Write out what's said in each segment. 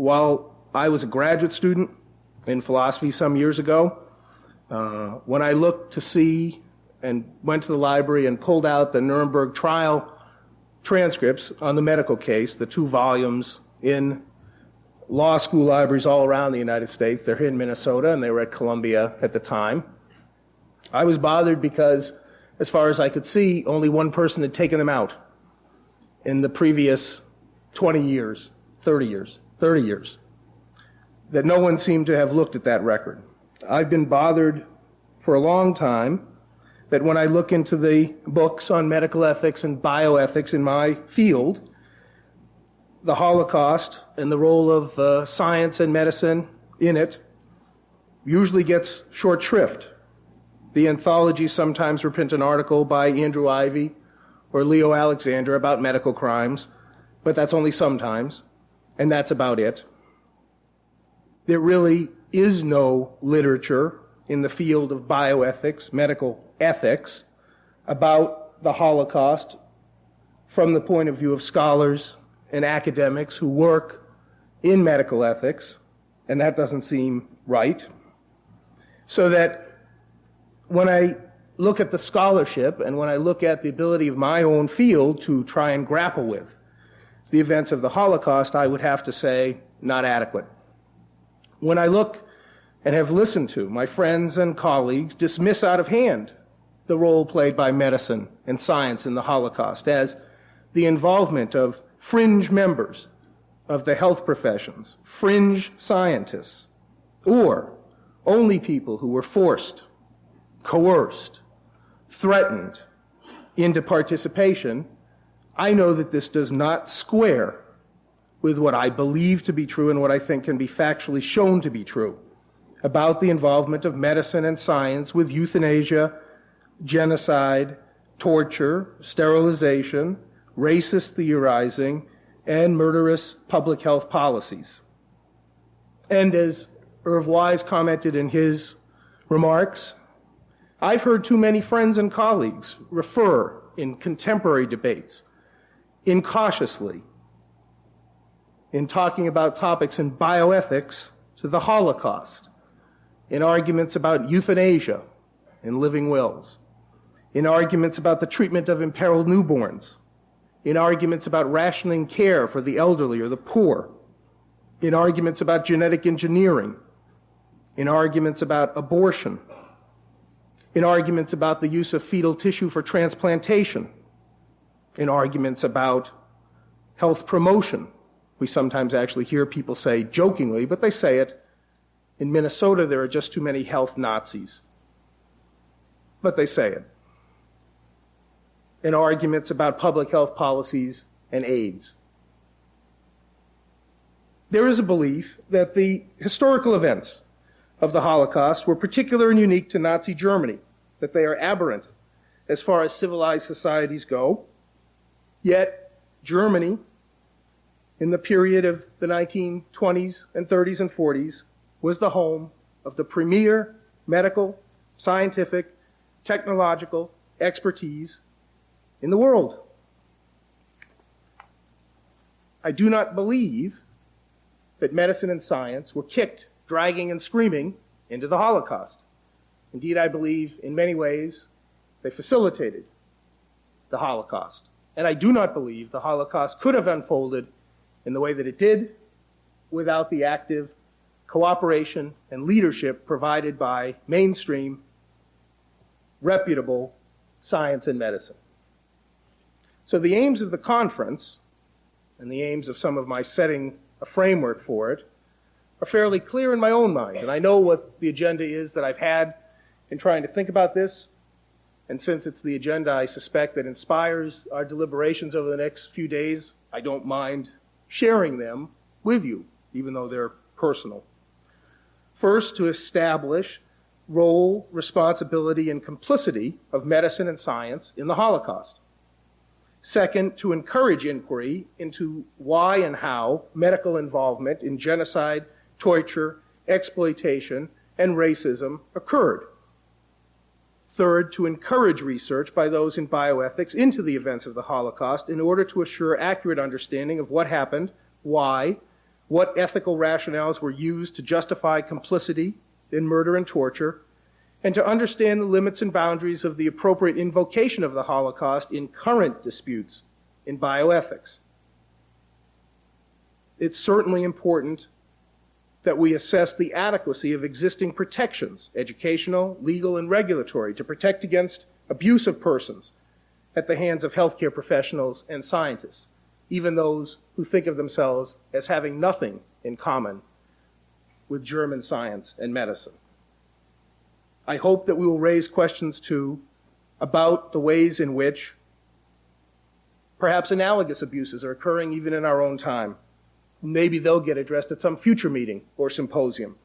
while I was a graduate student in philosophy some years ago, when I looked to see and went to the library and pulled out the Nuremberg trial transcripts on the medical case, the 2 volumes in law school libraries all around the United States. They're here in Minnesota, and they were at Columbia at the time. I was bothered because, as far as I could see, only one person had taken them out in the previous 20 years, 30 years, that no one seemed to have looked at that record. I've been bothered for a long time that when I look into the books on medical ethics and bioethics in my field, the Holocaust and the role of science and medicine in it usually gets short shrift. The anthologies sometimes reprint an article by Andrew Ivy or Leo Alexander about medical crimes, but that's only sometimes, and that's about it. There really is no literature in the field of bioethics, medical ethics, about the Holocaust from the point of view of scholars and academics who work in medical ethics, and that doesn't seem right. So that when I look at the scholarship and when I look at the ability of my own field to try and grapple with the events of the Holocaust, I would have to say not adequate. When I look and have listened to my friends and colleagues dismiss out of hand the role played by medicine and science in the Holocaust as the involvement of fringe members of the health professions, fringe scientists, or only people who were forced, coerced, threatened into participation, I know that this does not square with what I believe to be true and what I think can be factually shown to be true about the involvement of medicine and science with euthanasia, genocide, torture, sterilization, racist theorizing, and murderous public health policies. And as Irv Wise commented in his remarks, I've heard too many friends and colleagues refer in contemporary debates incautiously in talking about topics in bioethics to the Holocaust, in arguments about euthanasia and living wills, in arguments about the treatment of imperiled newborns, in arguments about rationing care for the elderly or the poor, in arguments about genetic engineering, in arguments about abortion, in arguments about the use of fetal tissue for transplantation, in arguments about health promotion. We sometimes actually hear people say jokingly, but they say it, in Minnesota there are just too many health Nazis. But they say it. In arguments about public health policies and AIDS. There is a belief that the historical events of the Holocaust were particular and unique to Nazi Germany, that they are aberrant as far as civilized societies go. Yet Germany, in the period of the 1920s and 30s and 40s, was the home of the premier medical, scientific, technological expertise in the world. I do not believe that medicine and science were kicked, dragging and screaming into the Holocaust. Indeed, I believe in many ways they facilitated the Holocaust. And I do not believe the Holocaust could have unfolded in the way that it did without the active cooperation and leadership provided by mainstream, reputable science and medicine. So the aims of the conference, and the aims of some of my setting a framework for it, are fairly clear in my own mind. And I know what the agenda is that I've had in trying to think about this. And since it's the agenda I suspect that inspires our deliberations over the next few days, I don't mind sharing them with you, even though they're personal. First, to establish role, responsibility, and complicity of medicine and science in the Holocaust. Second, to encourage inquiry into why and how medical involvement in genocide, torture, exploitation, and racism occurred. Third, to encourage research by those in bioethics into the events of the Holocaust in order to assure accurate understanding of what happened, why, what ethical rationales were used to justify complicity in murder and torture, and to understand the limits and boundaries of the appropriate invocation of the Holocaust in current disputes in bioethics. It's certainly important that we assess the adequacy of existing protections, educational, legal, and regulatory, to protect against abuse of persons at the hands of healthcare professionals and scientists, even those who think of themselves as having nothing in common with German science and medicine. I hope that we will raise questions, too, about the ways in which perhaps analogous abuses are occurring even in our own time. Maybe they'll get addressed at some future meeting or symposium.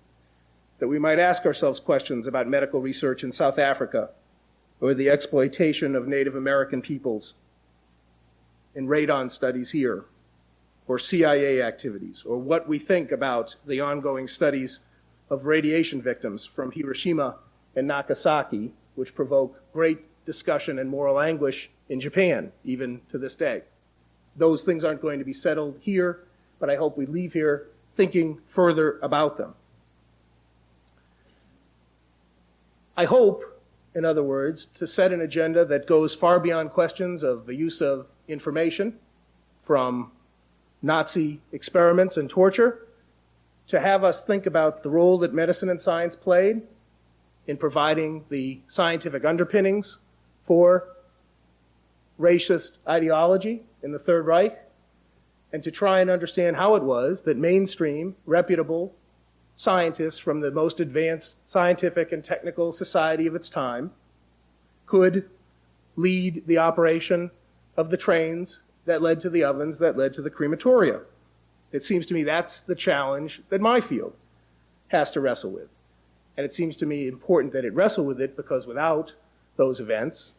That we might ask ourselves questions about medical research in South Africa, or the exploitation of Native American peoples in radon studies here, or CIA activities, or what we think about the ongoing studies of radiation victims from Hiroshima and Nagasaki, which provoke great discussion and moral anguish in Japan, even to this day. Those things aren't going to be settled here, but I hope we leave here thinking further about them. I hope, in other words, to set an agenda that goes far beyond questions of the use of information from Nazi experiments and torture, to have us think about the role that medicine and science played in providing the scientific underpinnings for racist ideology in the Third Reich, and to try and understand how it was that mainstream, reputable scientists from the most advanced scientific and technical society of its time could lead the operation of the trains that led to the ovens that led to the crematoria. It seems to me that's the challenge that my field has to wrestle with. And it seems to me important that it wrestle with it, because without those events,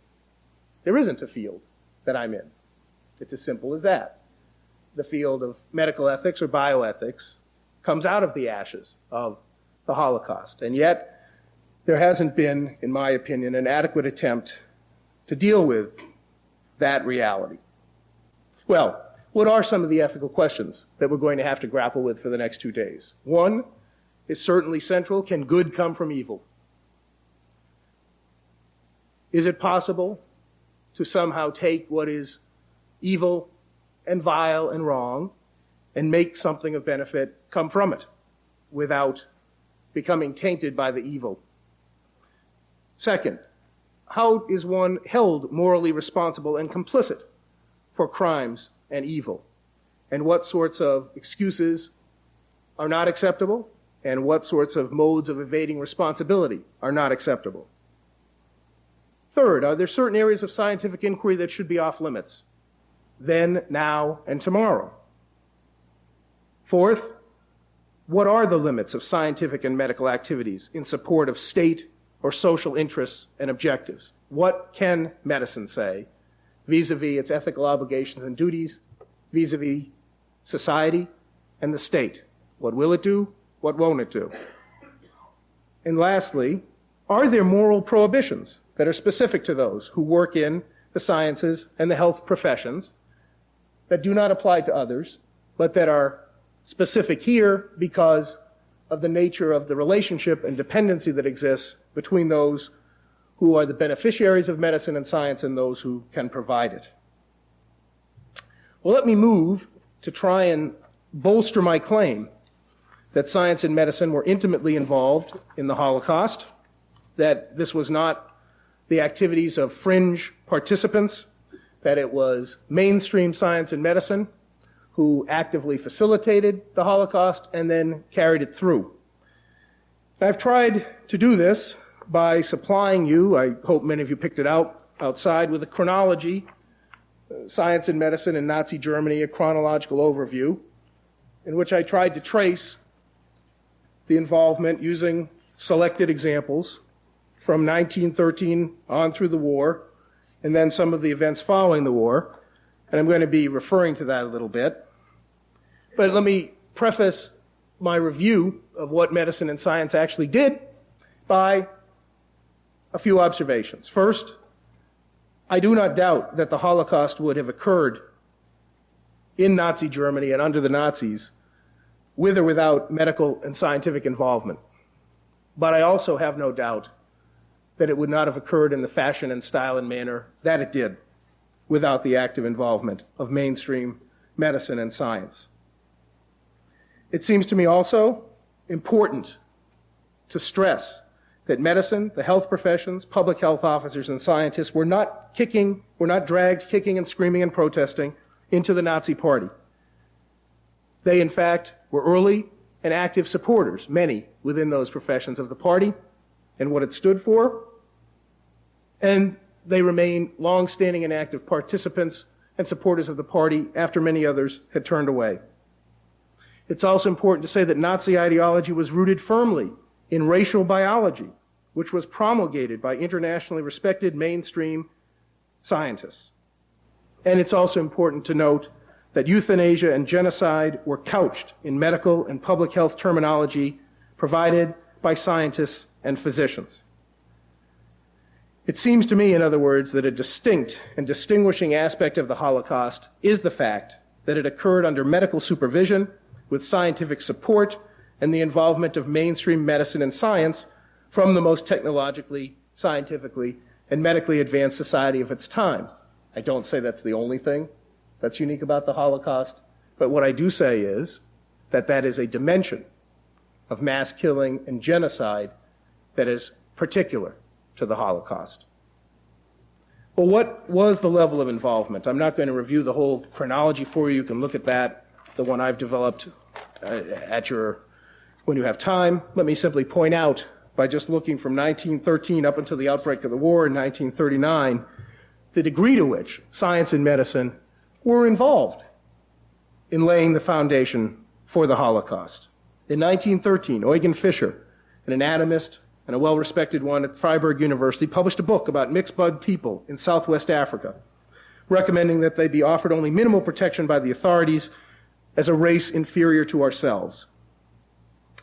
there isn't a field that I'm in. It's as simple as that. The field of medical ethics or bioethics comes out of the ashes of the Holocaust. And yet, there hasn't been, in my opinion, an adequate attempt to deal with that reality. Well, what are some of the ethical questions that we're going to have to grapple with for the next 2 days? One is certainly central. Can good come from evil? Is it possible to somehow take what is evil and vile and wrong and make something of benefit come from it without becoming tainted by the evil? Second, how is one held morally responsible and complicit for crimes and evil? And what sorts of excuses are not acceptable? And what sorts of modes of evading responsibility are not acceptable? Third, are there certain areas of scientific inquiry that should be off limits? Then, now, and tomorrow. Fourth, what are the limits of scientific and medical activities in support of state or social interests and objectives? What can medicine say vis-a-vis its ethical obligations and duties, vis-a-vis society and the state? What will it do? What won't it do? And lastly, are there moral prohibitions that are specific to those who work in the sciences and the health professions that do not apply to others, but that are specific here because of the nature of the relationship and dependency that exists between those who are the beneficiaries of medicine and science and those who can provide it? Well, let me move to try and bolster my claim that science and medicine were intimately involved in the Holocaust, that this was not the activities of fringe participants, that it was mainstream science and medicine who actively facilitated the Holocaust and then carried it through. I've tried to do this by supplying you, I hope many of you picked it out outside, with a chronology, science and medicine in Nazi Germany, a chronological overview, in which I tried to trace the involvement using selected examples from 1913 on through the war, and then some of the events following the war. And I'm going to be referring to that a little bit. But let me preface my review of what medicine and science actually did by a few observations. First, I do not doubt that the Holocaust would have occurred in Nazi Germany and under the Nazis with or without medical and scientific involvement. But I also have no doubt that it would not have occurred in the fashion and style and manner that it did without the active involvement of mainstream medicine and science. It seems to me also important to stress that medicine, the health professions, public health officers, and scientists were not dragged kicking and screaming and protesting into the Nazi Party. They, in fact, were early and active supporters, many within those professions of the party and what it stood for, and they remain long-standing and active participants and supporters of the party after many others had turned away. It's also important to say that Nazi ideology was rooted firmly in racial biology, which was promulgated by internationally respected mainstream scientists. And it's also important to note that euthanasia and genocide were couched in medical and public health terminology provided by scientists and physicians. It seems to me, in other words, that a distinct and distinguishing aspect of the Holocaust is the fact that it occurred under medical supervision, with scientific support, and the involvement of mainstream medicine and science from the most technologically, scientifically, and medically advanced society of its time. I don't say that's the only thing that's unique about the Holocaust, but what I do say is that that is a dimension of mass killing and genocide that is particular to the Holocaust. Well, what was the level of involvement? I'm not going to review the whole chronology for you. You can look at that, the one I've developed when you have time. Let me simply point out, by just looking from 1913 up until the outbreak of the war in 1939, the degree to which science and medicine were involved in laying the foundation for the Holocaust. In 1913, Eugen Fischer, an anatomist and a well-respected one at Freiburg University, published a book about mixed-blood people in Southwest Africa, recommending that they be offered only minimal protection by the authorities as a race inferior to ourselves.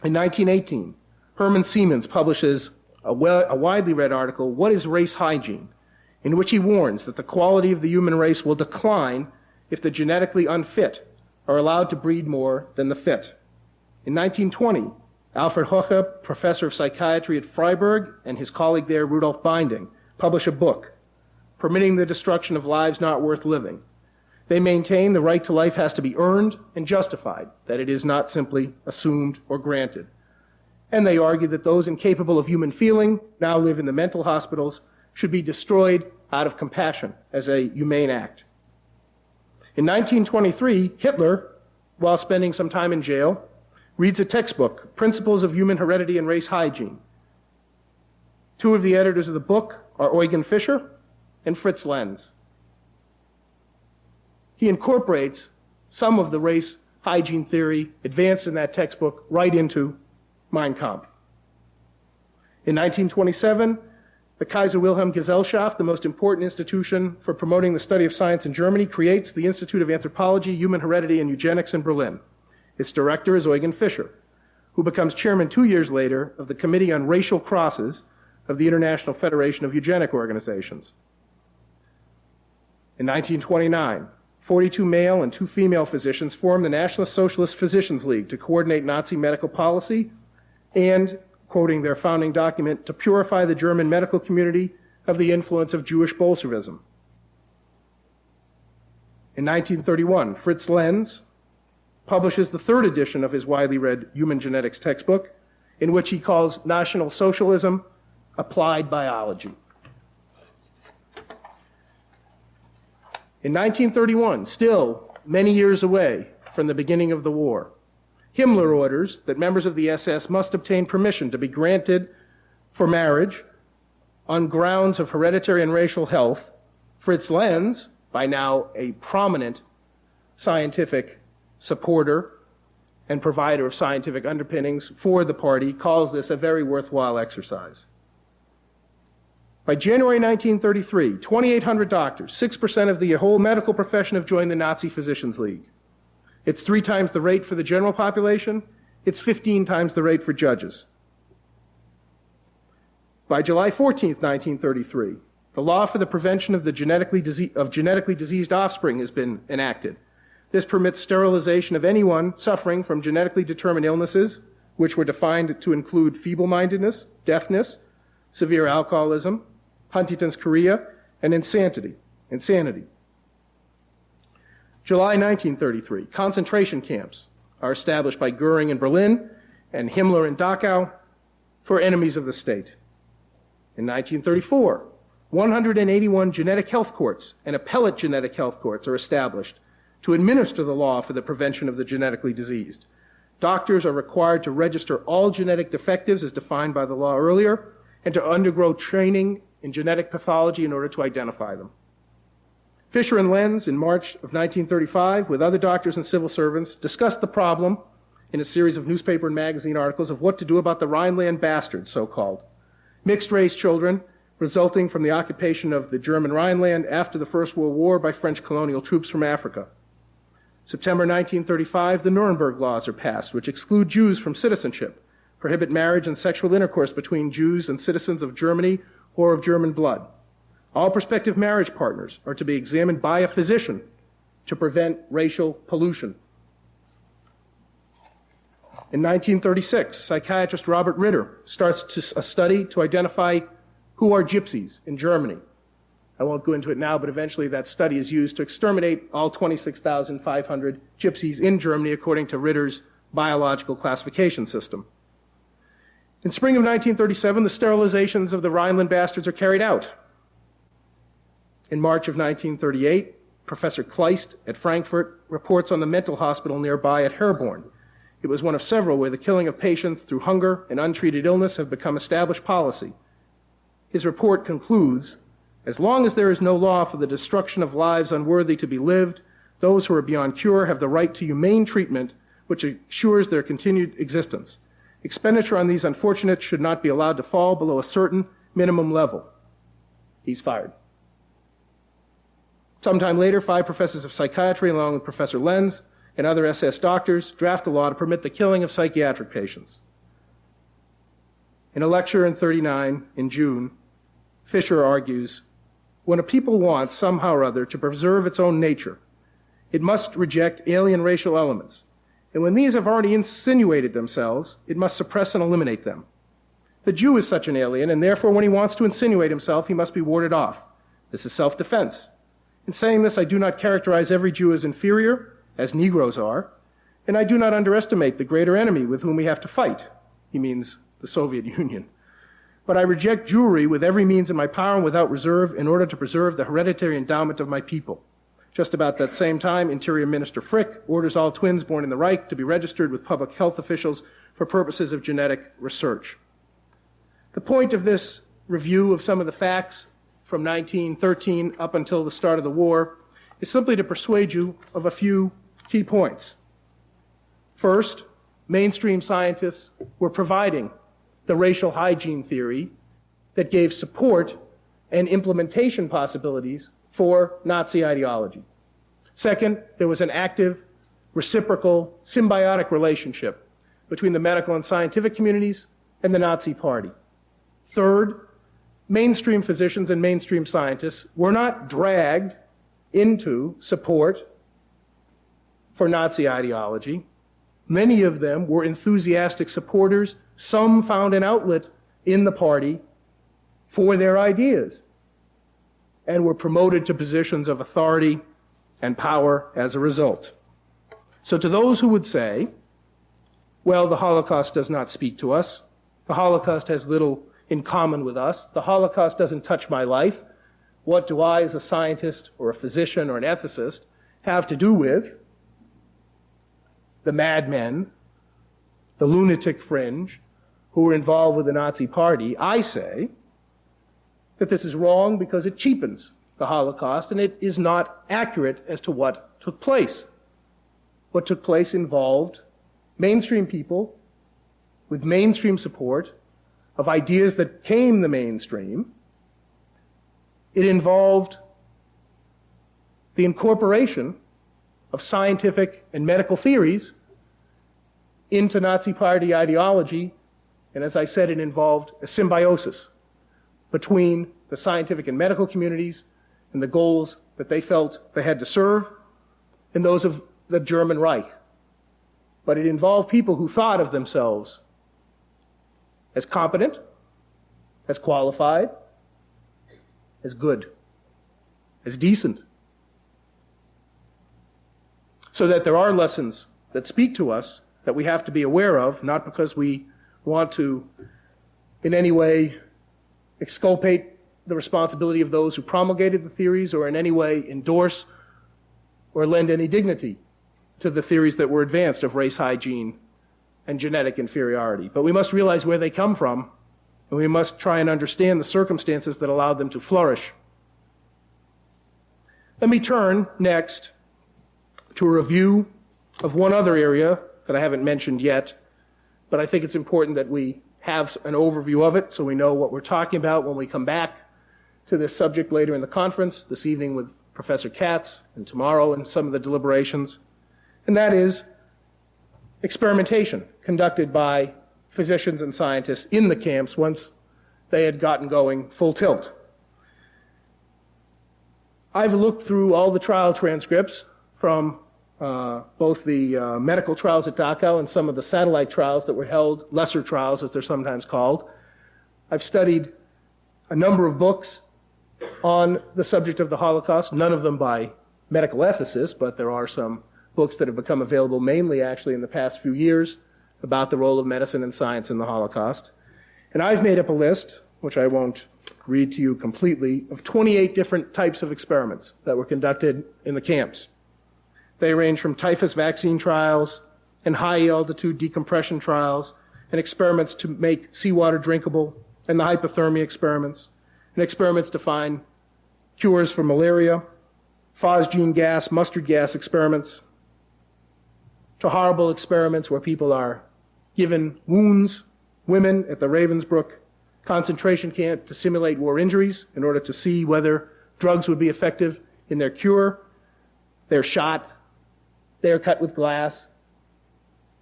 In 1918, Herman Siemens publishes a widely read article, What is Race Hygiene?, in which he warns that the quality of the human race will decline if the genetically unfit are allowed to breed more than the fit. In 1920, Alfred Hoche, professor of psychiatry at Freiburg, and his colleague there, Rudolf Binding, publish a book, Permitting the Destruction of Lives Not Worth Living. They maintain the right to life has to be earned and justified, that it is not simply assumed or granted. And they argue that those incapable of human feeling now live in the mental hospitals should be destroyed out of compassion as a humane act. In 1923, Hitler, while spending some time in jail, reads a textbook, Principles of Human Heredity and Race Hygiene. Two of the editors of the book are Eugen Fischer and Fritz Lenz. He incorporates some of the race hygiene theory advanced in that textbook right into Mein Kampf. In 1927, the Kaiser Wilhelm Gesellschaft, the most important institution for promoting the study of science in Germany, creates the Institute of Anthropology, Human Heredity, and Eugenics in Berlin. Its director is Eugen Fischer, who becomes chairman 2 years later of the Committee on Racial Crosses of the International Federation of Eugenic Organizations. In 1929, 42 male and 2 female physicians formed the Nationalist Socialist Physicians League to coordinate Nazi medical policy and, quoting their founding document, to purify the German medical community of the influence of Jewish Bolshevism. In 1931, Fritz Lenz publishes the 3rd edition of his widely read human genetics textbook, in which he calls National Socialism applied biology. In 1931, still many years away from the beginning of the war, Himmler orders that members of the SS must obtain permission to be granted for marriage on grounds of hereditary and racial health. Fritz Lenz, by now a prominent scientific supporter and provider of scientific underpinnings for the party, calls this a very worthwhile exercise. By January 1933, 2,800 doctors, 6% of the whole medical profession, have joined the Nazi Physicians League. It's 3 times the rate for the general population. It's 15 times the rate for judges. By July 14, 1933, the law for the prevention of genetically diseased offspring has been enacted. This permits sterilization of anyone suffering from genetically determined illnesses, which were defined to include feeble-mindedness, deafness, severe alcoholism, Huntington's chorea, and insanity. July 1933, concentration camps are established by Goering in Berlin and Himmler in Dachau for enemies of the state. In 1934, 181 genetic health courts and appellate genetic health courts are established to administer the law for the prevention of the genetically diseased. Doctors are required to register all genetic defectives as defined by the law earlier and to undergo training in genetic pathology in order to identify them. Fisher and Lenz, in March of 1935, with other doctors and civil servants, discussed the problem in a series of newspaper and magazine articles of what to do about the Rhineland bastards, so-called, mixed-race children resulting from the occupation of the German Rhineland after the First World War by French colonial troops from Africa. September 1935, the Nuremberg laws are passed, which exclude Jews from citizenship, prohibit marriage and sexual intercourse between Jews and citizens of Germany or of German blood. All prospective marriage partners are to be examined by a physician to prevent racial pollution. In 1936, psychiatrist Robert Ritter starts a study to identify who are gypsies in Germany. I won't go into it now, but eventually that study is used to exterminate all 26,500 gypsies in Germany according to Ritter's biological classification system. In spring of 1937, the sterilizations of the Rhineland bastards are carried out. In March of 1938, Professor Kleist at Frankfurt reports on the mental hospital nearby at Herborn. It was one of several where the killing of patients through hunger and untreated illness have become established policy. His report concludes, as long as there is no law for the destruction of lives unworthy to be lived, those who are beyond cure have the right to humane treatment which assures their continued existence. Expenditure on these unfortunates should not be allowed to fall below a certain minimum level. He's fired. Sometime later, 5 professors of psychiatry, along with Professor Lenz and other SS doctors, draft a law to permit the killing of psychiatric patients. In a lecture in 1939, in June, Fisher argues, when a people wants, somehow or other, to preserve its own nature, it must reject alien racial elements. And when these have already insinuated themselves, it must suppress and eliminate them. The Jew is such an alien, and therefore when he wants to insinuate himself, he must be warded off. This is self-defense. In saying this, I do not characterize every Jew as inferior, as Negroes are, and I do not underestimate the greater enemy with whom we have to fight. He means the Soviet Union. But I reject Jewry with every means in my power and without reserve in order to preserve the hereditary endowment of my people. Just about that same time, Interior Minister Frick orders all twins born in the Reich to be registered with public health officials for purposes of genetic research. The point of this review of some of the facts from 1913 up until the start of the war is simply to persuade you of a few key points. First, mainstream scientists were providing the racial hygiene theory that gave support and implementation possibilities for Nazi ideology. Second, there was an active, reciprocal, symbiotic relationship between the medical and scientific communities and the Nazi Party. Third, mainstream physicians and mainstream scientists were not dragged into support for Nazi ideology. Many of them were enthusiastic supporters. Some found an outlet in the party for their ideas and were promoted to positions of authority and power as a result. So to those who would say, well, the Holocaust does not speak to us, the Holocaust has little in common with us, the Holocaust doesn't touch my life, what do I as a scientist or a physician or an ethicist have to do with the madmen, the lunatic fringe who were involved with the Nazi Party? I say that this is wrong because it cheapens the Holocaust and it is not accurate as to what took place. What took place involved mainstream people with mainstream support of ideas that came the mainstream. It involved the incorporation of scientific and medical theories into Nazi Party ideology, and as I said, it involved a symbiosis between the scientific and medical communities and the goals that they felt they had to serve, and those of the German Reich. But it involved people who thought of themselves as competent, as qualified, as good, as decent. So that there are lessons that speak to us that we have to be aware of, not because we want to in any way exculpate the responsibility of those who promulgated the theories or in any way endorse or lend any dignity to the theories that were advanced of race hygiene and genetic inferiority. But we must realize where they come from, and we must try and understand the circumstances that allowed them to flourish. Let me turn next to a review of one other area that I haven't mentioned yet, but I think it's important that we have an overview of it so we know what we're talking about when we come back to this subject later in the conference, this evening with Professor Katz, and tomorrow in some of the deliberations, and that is experimentation conducted by physicians and scientists in the camps once they had gotten going full tilt. I've looked through all the trial transcripts from both the medical trials at Dachau and some of the satellite trials that were held, lesser trials as they're sometimes called. I've studied a number of books on the subject of the Holocaust, none of them by medical ethicists, but there are some books that have become available mainly actually in the past few years about the role of medicine and science in the Holocaust. And I've made up a list, which I won't read to you completely, of 28 different types of experiments that were conducted in the camps. They range from typhus vaccine trials and high-altitude decompression trials and experiments to make seawater drinkable and the hypothermia experiments and experiments to find cures for malaria, phosgene gas, mustard gas experiments, to horrible experiments where people are given wounds, women at the Ravensbrück concentration camp to simulate war injuries in order to see whether drugs would be effective in their cure. They're shot. They're cut with glass.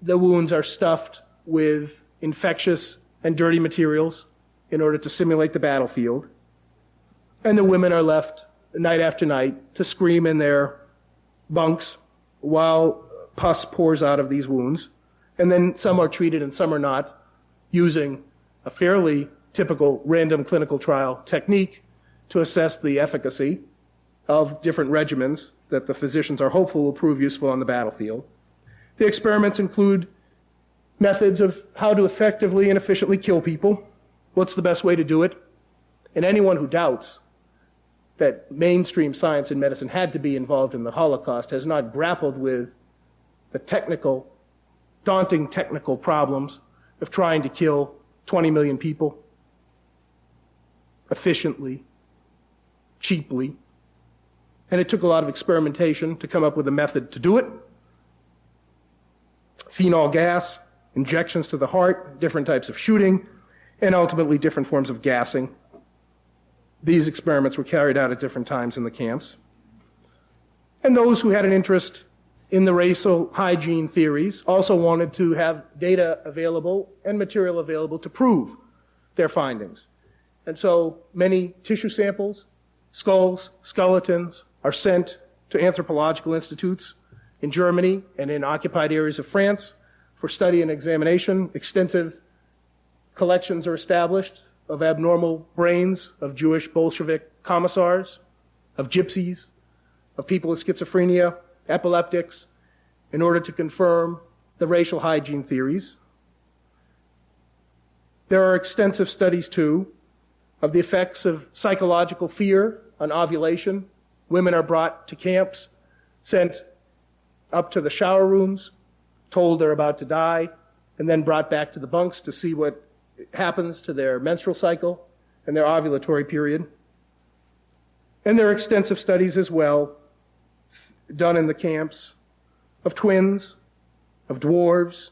The wounds are stuffed with infectious and dirty materials in order to simulate the battlefield. And the women are left night after night to scream in their bunks while pus pours out of these wounds. And then some are treated and some are not, using a fairly typical random clinical trial technique to assess the efficacy of different regimens that the physicians are hopeful will prove useful on the battlefield. The experiments include methods of how to effectively and efficiently kill people. What's the best way to do it? And anyone who doubts that mainstream science and medicine had to be involved in the Holocaust has not grappled with the technical, daunting technical problems of trying to kill 20 million people efficiently, cheaply. And it took a lot of experimentation to come up with a method to do it. Phenol gas, injections to the heart, different types of shooting, and ultimately different forms of gassing. These experiments were carried out at different times in the camps. And those who had an interest in the racial hygiene theories also wanted to have data available and material available to prove their findings. And so many tissue samples, skulls, skeletons, are sent to anthropological institutes in Germany and in occupied areas of France for study and examination. Extensive collections are established of abnormal brains of Jewish Bolshevik commissars, of gypsies, of people with schizophrenia, epileptics, in order to confirm the racial hygiene theories. There are extensive studies, too, of the effects of psychological fear on ovulation. Women are brought to camps, sent up to the shower rooms, told they're about to die, and then brought back to the bunks to see what happens to their menstrual cycle and their ovulatory period. And there are extensive studies as well done in the camps of twins, of dwarves,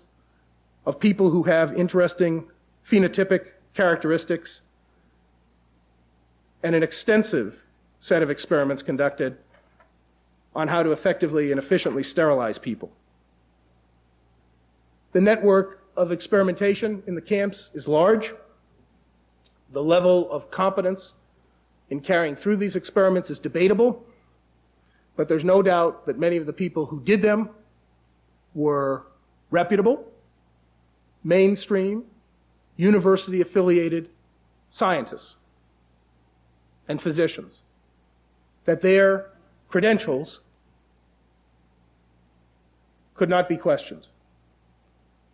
of people who have interesting phenotypic characteristics, and an extensive set of experiments conducted on how to effectively and efficiently sterilize people. The network of experimentation in the camps is large. The level of competence in carrying through these experiments is debatable, but there's no doubt that many of the people who did them were reputable, mainstream, university-affiliated scientists and physicians, that their credentials could not be questioned.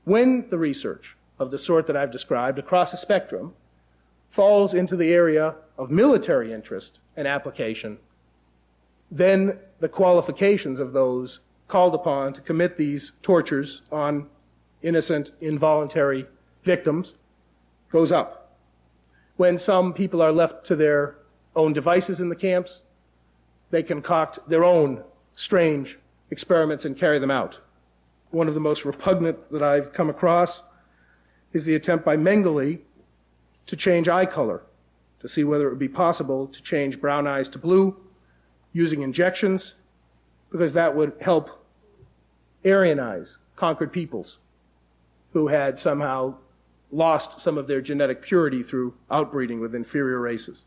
When the research of the sort that I've described across a spectrum falls into the area of military interest and application, then the qualifications of those called upon to commit these tortures on innocent, involuntary victims goes up. When some people are left to their own devices in the camps, they concoct their own strange experiments and carry them out. One of the most repugnant that I've come across is the attempt by Mengele to change eye color, to see whether it would be possible to change brown eyes to blue using injections, because that would help Aryanize conquered peoples who had somehow lost some of their genetic purity through outbreeding with inferior races.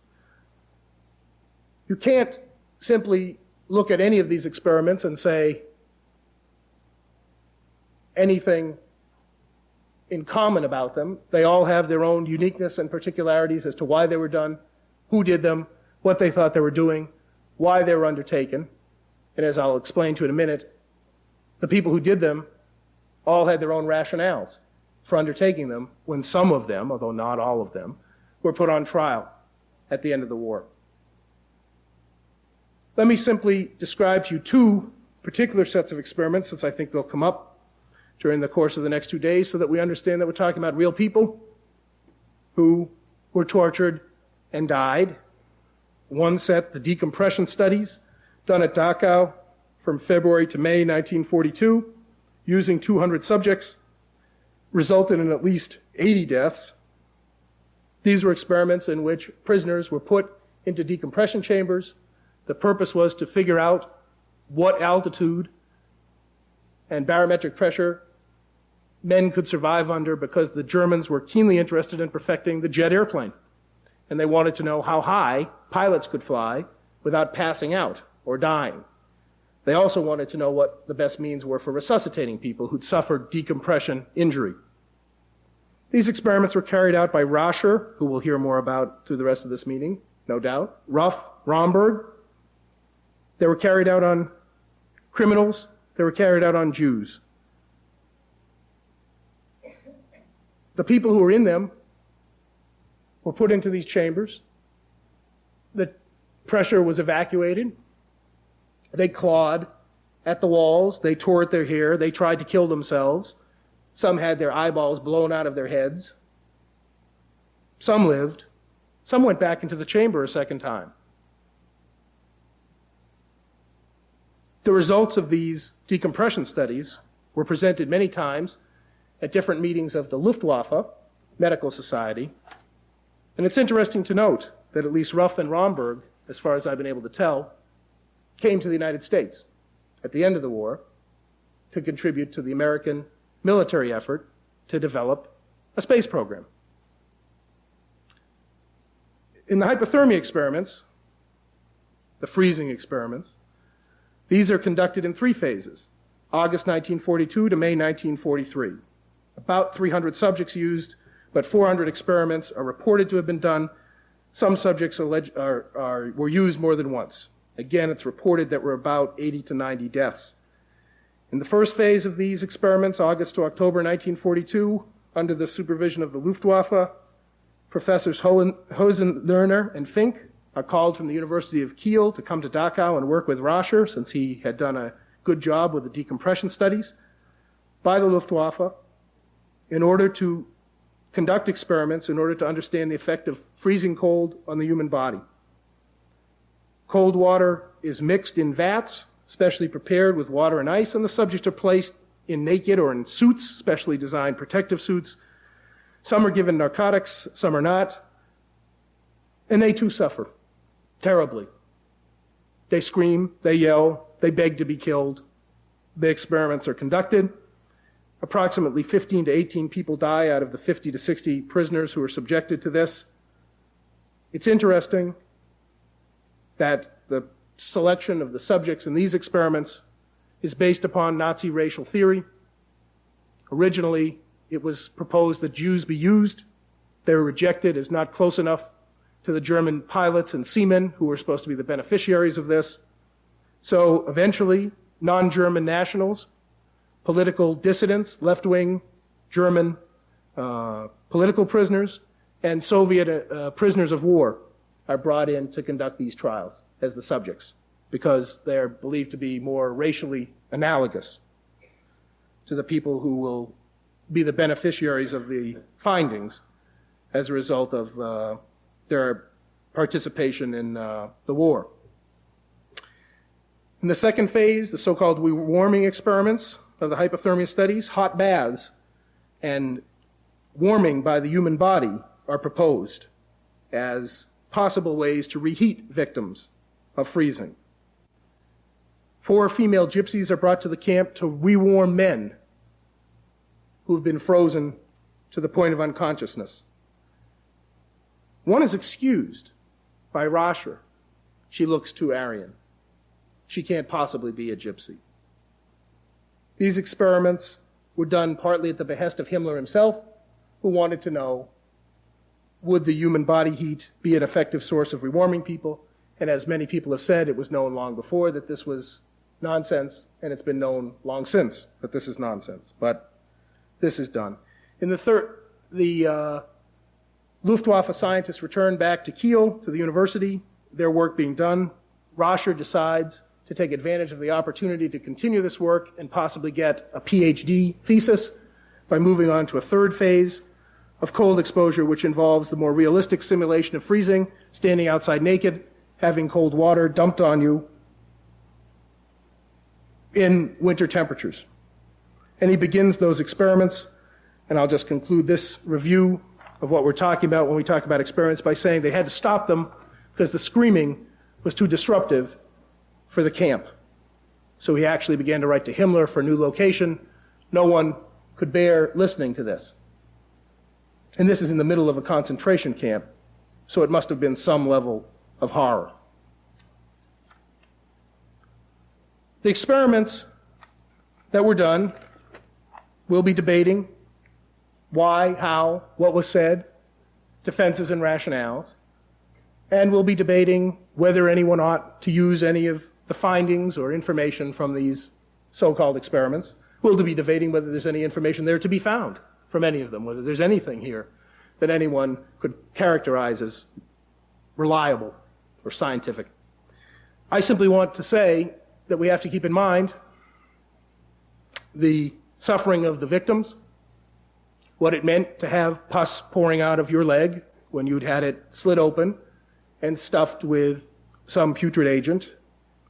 You can't simply look at any of these experiments and say anything in common about them. They all have their own uniqueness and particularities as to why they were done, who did them, what they thought they were doing, why they were undertaken. And as I'll explain to you in a minute, the people who did them all had their own rationales for undertaking them, when some of them, although not all of them, were put on trial at the end of the war. Let me simply describe to you two particular sets of experiments, since I think they'll come up during the course of the next 2 days, so that we understand that we're talking about real people who were tortured and died. One set, the decompression studies, done at Dachau from February to May 1942, using 200 subjects, resulted in at least 80 deaths. These were experiments in which prisoners were put into decompression chambers. The purpose was to figure out what altitude and barometric pressure men could survive under, because the Germans were keenly interested in perfecting the jet airplane. And they wanted to know how high pilots could fly without passing out or dying. They also wanted to know what the best means were for resuscitating people who'd suffered decompression injury. These experiments were carried out by Rascher, who we'll hear more about through the rest of this meeting, no doubt, Ruff, Romberg. They were carried out on criminals. They were carried out on Jews. The people who were in them were put into these chambers. The pressure was evacuated. They clawed at the walls. They tore at their hair. They tried to kill themselves. Some had their eyeballs blown out of their heads. Some lived. Some went back into the chamber a second time. The results of these decompression studies were presented many times at different meetings of the Luftwaffe Medical Society. And it's interesting to note that at least Ruff and Romberg, as far as I've been able to tell, came to the United States at the end of the war to contribute to the American military effort to develop a space program. In the hypothermia experiments, the freezing experiments, these are conducted in 3 phases, August 1942 to May 1943. About 300 subjects used, but 400 experiments are reported to have been done. Some subjects were used more than once. Again, it's reported that were about 80 to 90 deaths. In the first phase of these experiments, August to October 1942, under the supervision of the Luftwaffe, Professors Hosenlerner and Fink are called from the University of Kiel to come to Dachau and work with Rascher, since he had done a good job with the decompression studies, by the Luftwaffe in order to conduct experiments in order to understand the effect of freezing cold on the human body. Cold water is mixed in vats, specially prepared with water and ice, and the subjects are placed in naked or in suits, specially designed protective suits. Some are given narcotics, some are not, and they too suffer terribly. They scream, they yell, they beg to be killed. The experiments are conducted. Approximately 15 to 18 people die out of the 50 to 60 prisoners who are subjected to this. It's interesting that the selection of the subjects in these experiments is based upon Nazi racial theory. Originally, it was proposed that Jews be used. They were rejected as not close enough to the German pilots and seamen who were supposed to be the beneficiaries of this. So eventually, non-German nationals, political dissidents, left-wing German political prisoners, and Soviet prisoners of war are brought in to conduct these trials as the subjects because they're believed to be more racially analogous to the people who will be the beneficiaries of the findings as a result of their participation in the war. In the second phase, the so-called warming experiments of the hypothermia studies, hot baths and warming by the human body are proposed as possible ways to reheat victims of freezing. 4 female gypsies are brought to the camp to rewarm men who've been frozen to the point of unconsciousness. One is excused by Rasher. She looks too Aryan. She can't possibly be a gypsy. These experiments were done partly at the behest of Himmler himself, who wanted to know, would the human body heat be an effective source of rewarming people? And as many people have said, it was known long before that this was nonsense, and it's been known long since that this is nonsense. But this is done. In the Luftwaffe scientists return back to Kiel, to the university, their work being done. Rasher decides to take advantage of the opportunity to continue this work and possibly get a PhD thesis by moving on to a third phase of cold exposure, which involves the more realistic simulation of freezing, standing outside naked, having cold water dumped on you in winter temperatures. And he begins those experiments, and I'll just conclude this review of what we're talking about when we talk about experiments by saying they had to stop them because the screaming was too disruptive for the camp. So he actually began to write to Himmler for a new location. No one could bear listening to this. And this is in the middle of a concentration camp, so it must have been some level of horror. The experiments that were done, we'll be debating why, how, what was said, defenses and rationales, and we'll be debating whether anyone ought to use any of the findings or information from these so-called experiments. We'll be debating whether there's any information there to be found from any of them, whether there's anything here that anyone could characterize as reliable or scientific. I simply want to say that we have to keep in mind the suffering of the victims, what it meant to have pus pouring out of your leg when you'd had it slit open and stuffed with some putrid agent,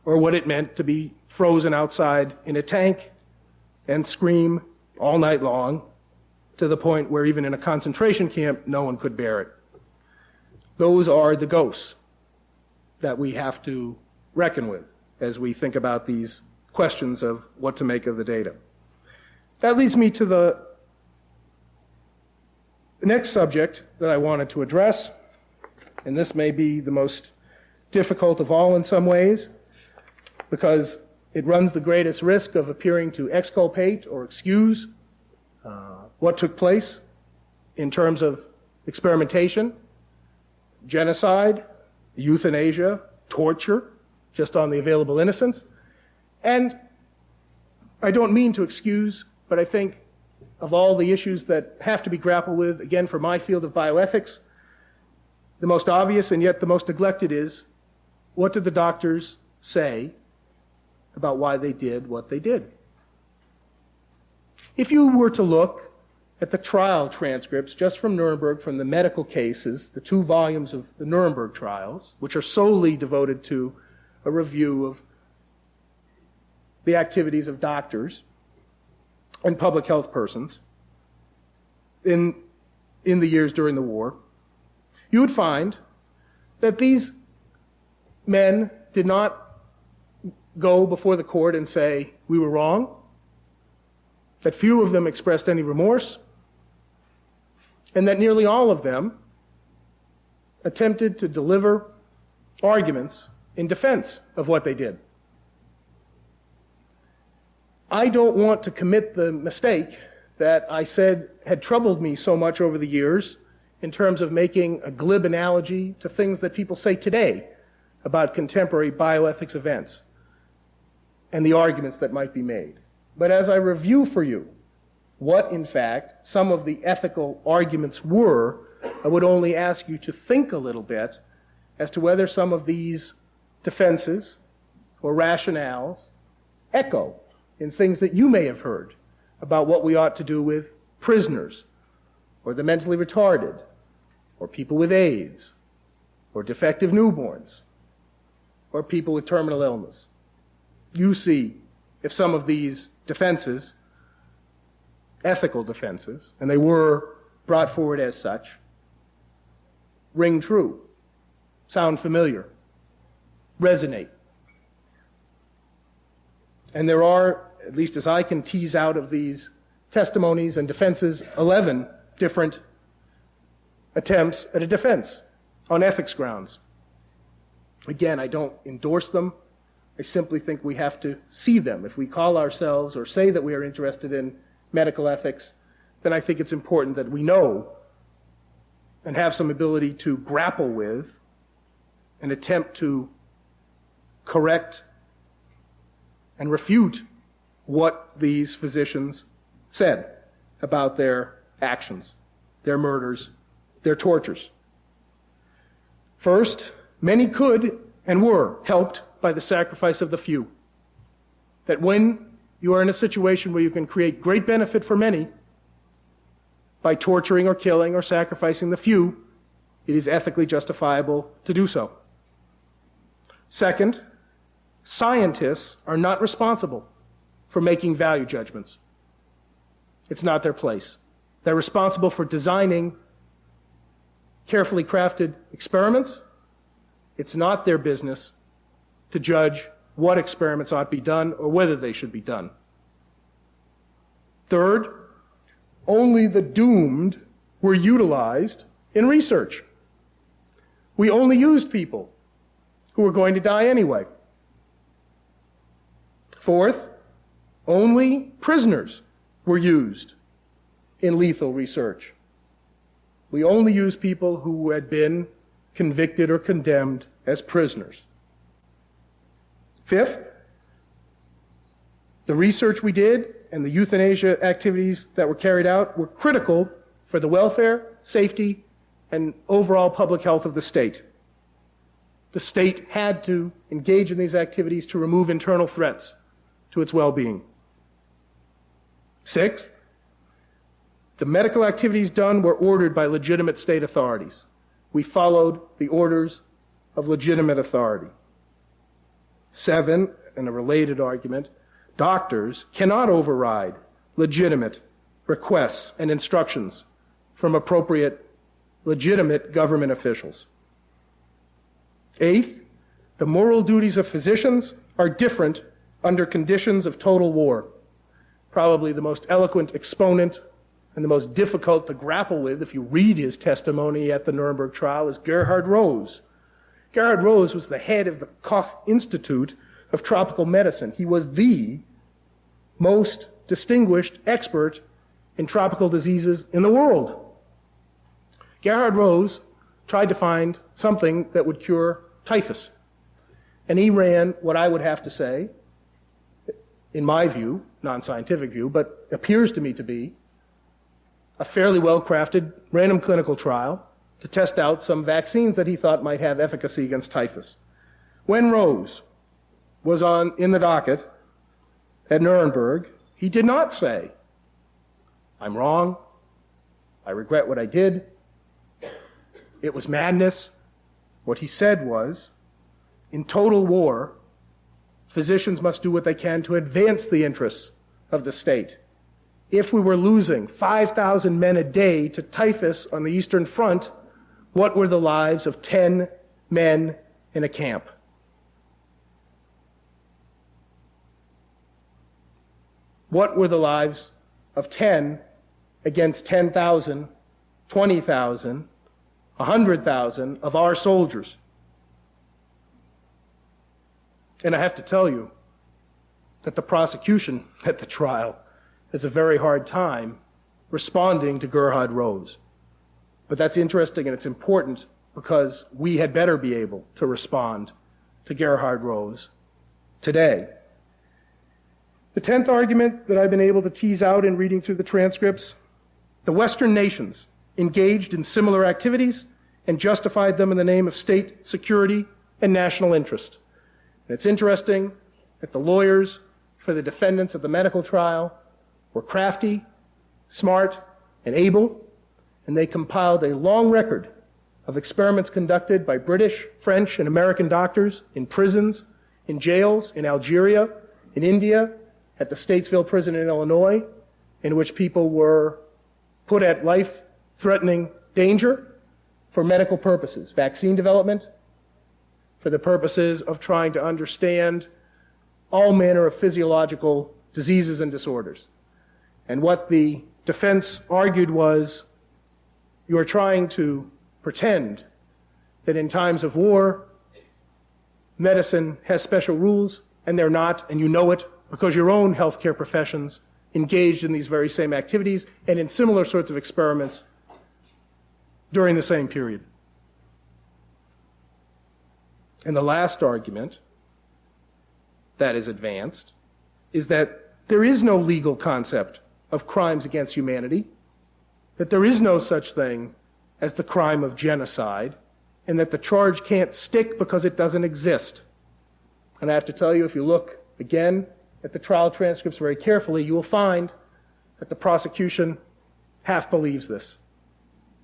or what it meant to be frozen outside in a tank and scream all night long to the point where even in a concentration camp, no one could bear it. Those are the ghosts that we have to reckon with as we think about these questions of what to make of the data. That leads me to the next subject that I wanted to address, and this may be the most difficult of all in some ways, because it runs the greatest risk of appearing to exculpate or excuse what took place in terms of experimentation, genocide, euthanasia, torture, just on the available innocence. And I don't mean to excuse, but I think of all the issues that have to be grappled with, again, for my field of bioethics, the most obvious and yet the most neglected is, what did the doctors say about why they did what they did? If you were to look at the trial transcripts just from Nuremberg, from the medical cases, the 2 volumes of the Nuremberg trials, which are solely devoted to a review of the activities of doctors and public health persons in the years during the war, you would find that these men did not go before the court and say, we were wrong, that few of them expressed any remorse, and that nearly all of them attempted to deliver arguments in defense of what they did. I don't want to commit the mistake that I said had troubled me so much over the years in terms of making a glib analogy to things that people say today about contemporary bioethics events and the arguments that might be made. But as I review for you what, in fact, some of the ethical arguments were, I would only ask you to think a little bit as to whether some of these defenses or rationales echo in things that you may have heard about what we ought to do with prisoners, or the mentally retarded, or people with AIDS, or defective newborns, or people with terminal illness. You see if some of these defenses, ethical defenses, and they were brought forward as such, ring true, sound familiar, resonate. And there are, at least as I can tease out of these testimonies and defenses, 11 different attempts at a defense on ethics grounds. Again, I don't endorse them. I simply think we have to see them. If we call ourselves or say that we are interested in medical ethics, then I think it's important that we know and have some ability to grapple with and attempt to correct and refute what these physicians said about their actions, their murders, their tortures. First, many could and were helped by the sacrifice of the few. That when you are in a situation where you can create great benefit for many by torturing or killing or sacrificing the few, it is ethically justifiable to do so. Second, scientists are not responsible for making value judgments. It's not their place. They're responsible for designing carefully crafted experiments. It's not their business to judge what experiments ought to be done or whether they should be done. Third, only the doomed were utilized in research. We only used people who were going to die anyway. Fourth, only prisoners were used in lethal research. We only used people who had been convicted or condemned as prisoners. Fifth, the research we did and the euthanasia activities that were carried out were critical for the welfare, safety, and overall public health of the state. The state had to engage in these activities to remove internal threats to its well-being. Sixth, the medical activities done were ordered by legitimate state authorities. We followed the orders of legitimate authority. Seven, and a related argument, doctors cannot override legitimate requests and instructions from appropriate, legitimate government officials. Eighth, the moral duties of physicians are different under conditions of total war. Probably the most eloquent exponent and the most difficult to grapple with, if you read his testimony at the Nuremberg trial, is Gerhard Rose. Gerhard Rose was the head of the Koch Institute of Tropical Medicine. He was the most distinguished expert in tropical diseases in the world. Gerhard Rose tried to find something that would cure typhus. And he ran what I would have to say, in my view, non-scientific view, but appears to me to be a fairly well-crafted random clinical trial to test out some vaccines that he thought might have efficacy against typhus. When Rose was in the docket at Nuremberg, he did not say, "I'm wrong, I regret what I did, it was madness." What he said was, in total war, physicians must do what they can to advance the interests of the state. If we were losing 5,000 men a day to typhus on the Eastern Front, what were the lives of 10 men in a camp? What were the lives of 10 against 10,000, 20,000, 100,000 of our soldiers? And I have to tell you that the prosecution at the trial has a very hard time responding to Gerhard Rose. But that's interesting and it's important because we had better be able to respond to Gerhard Rose today. The 10th argument that I've been able to tease out in reading through the transcripts, the Western nations engaged in similar activities and justified them in the name of state security and national interest. And it's interesting that the lawyers for the defendants of the medical trial were crafty, smart, and able, and they compiled a long record of experiments conducted by British, French, and American doctors in prisons, in jails, in Algeria, in India, at the Statesville prison in Illinois, in which people were put at life-threatening danger for medical purposes, vaccine development, for the purposes of trying to understand all manner of physiological diseases and disorders. And what the defense argued was, you are trying to pretend that in times of war, medicine has special rules, and they're not, and you know it because your own healthcare professions engaged in these very same activities and in similar sorts of experiments during the same period. And the last argument that is advanced is that there is no legal concept of crimes against humanity, that there is no such thing as the crime of genocide, and that the charge can't stick because it doesn't exist. And I have to tell you, if you look again at the trial transcripts very carefully, you will find that the prosecution half believes this.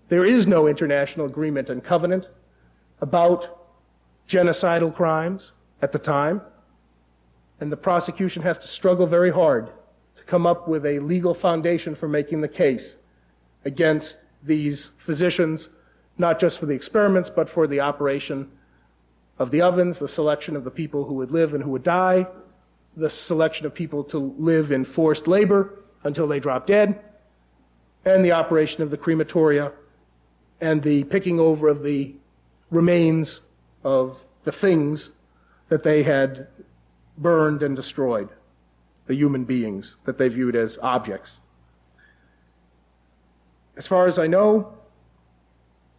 There is no international agreement and covenant about genocidal crimes at the time, and the prosecution has to struggle very hard to come up with a legal foundation for making the case against these physicians, not just for the experiments, but for the operation of the ovens, the selection of the people who would live and who would die, the selection of people to live in forced labor until they drop dead, and the operation of the crematoria and the picking over of the remains of the things that they had burned and destroyed, the human beings that they viewed as objects. As far as I know,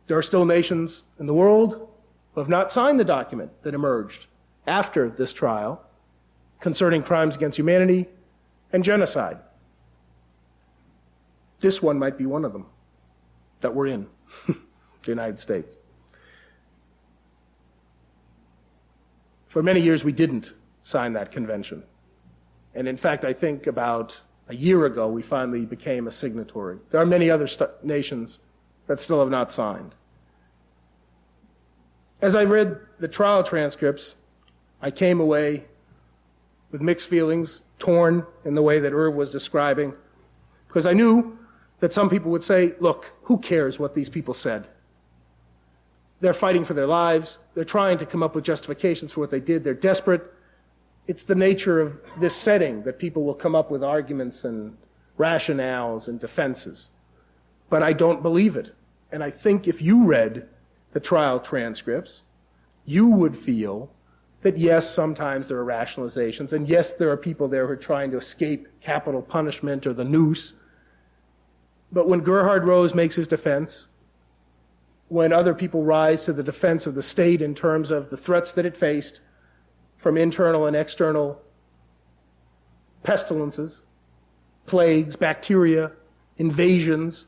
there are still nations in the world who have not signed the document that emerged after this trial concerning crimes against humanity and genocide. This one might be one of them that we're in, the United States. For many years, we didn't sign that convention. And in fact, I think about a year ago, we finally became a signatory. There are many other nations that still have not signed. As I read the trial transcripts, I came away with mixed feelings, torn in the way that Irv was describing, because I knew that some people would say, look, who cares what these people said? They're fighting for their lives. They're trying to come up with justifications for what they did. They're desperate. It's the nature of this setting that people will come up with arguments and rationales and defenses. But I don't believe it. And I think if you read the trial transcripts, you would feel that yes, sometimes there are rationalizations, and yes, there are people there who are trying to escape capital punishment or the noose. But when Gerhard Rose makes his defense, when other people rise to the defense of the state in terms of the threats that it faced from internal and external pestilences, plagues, bacteria, invasions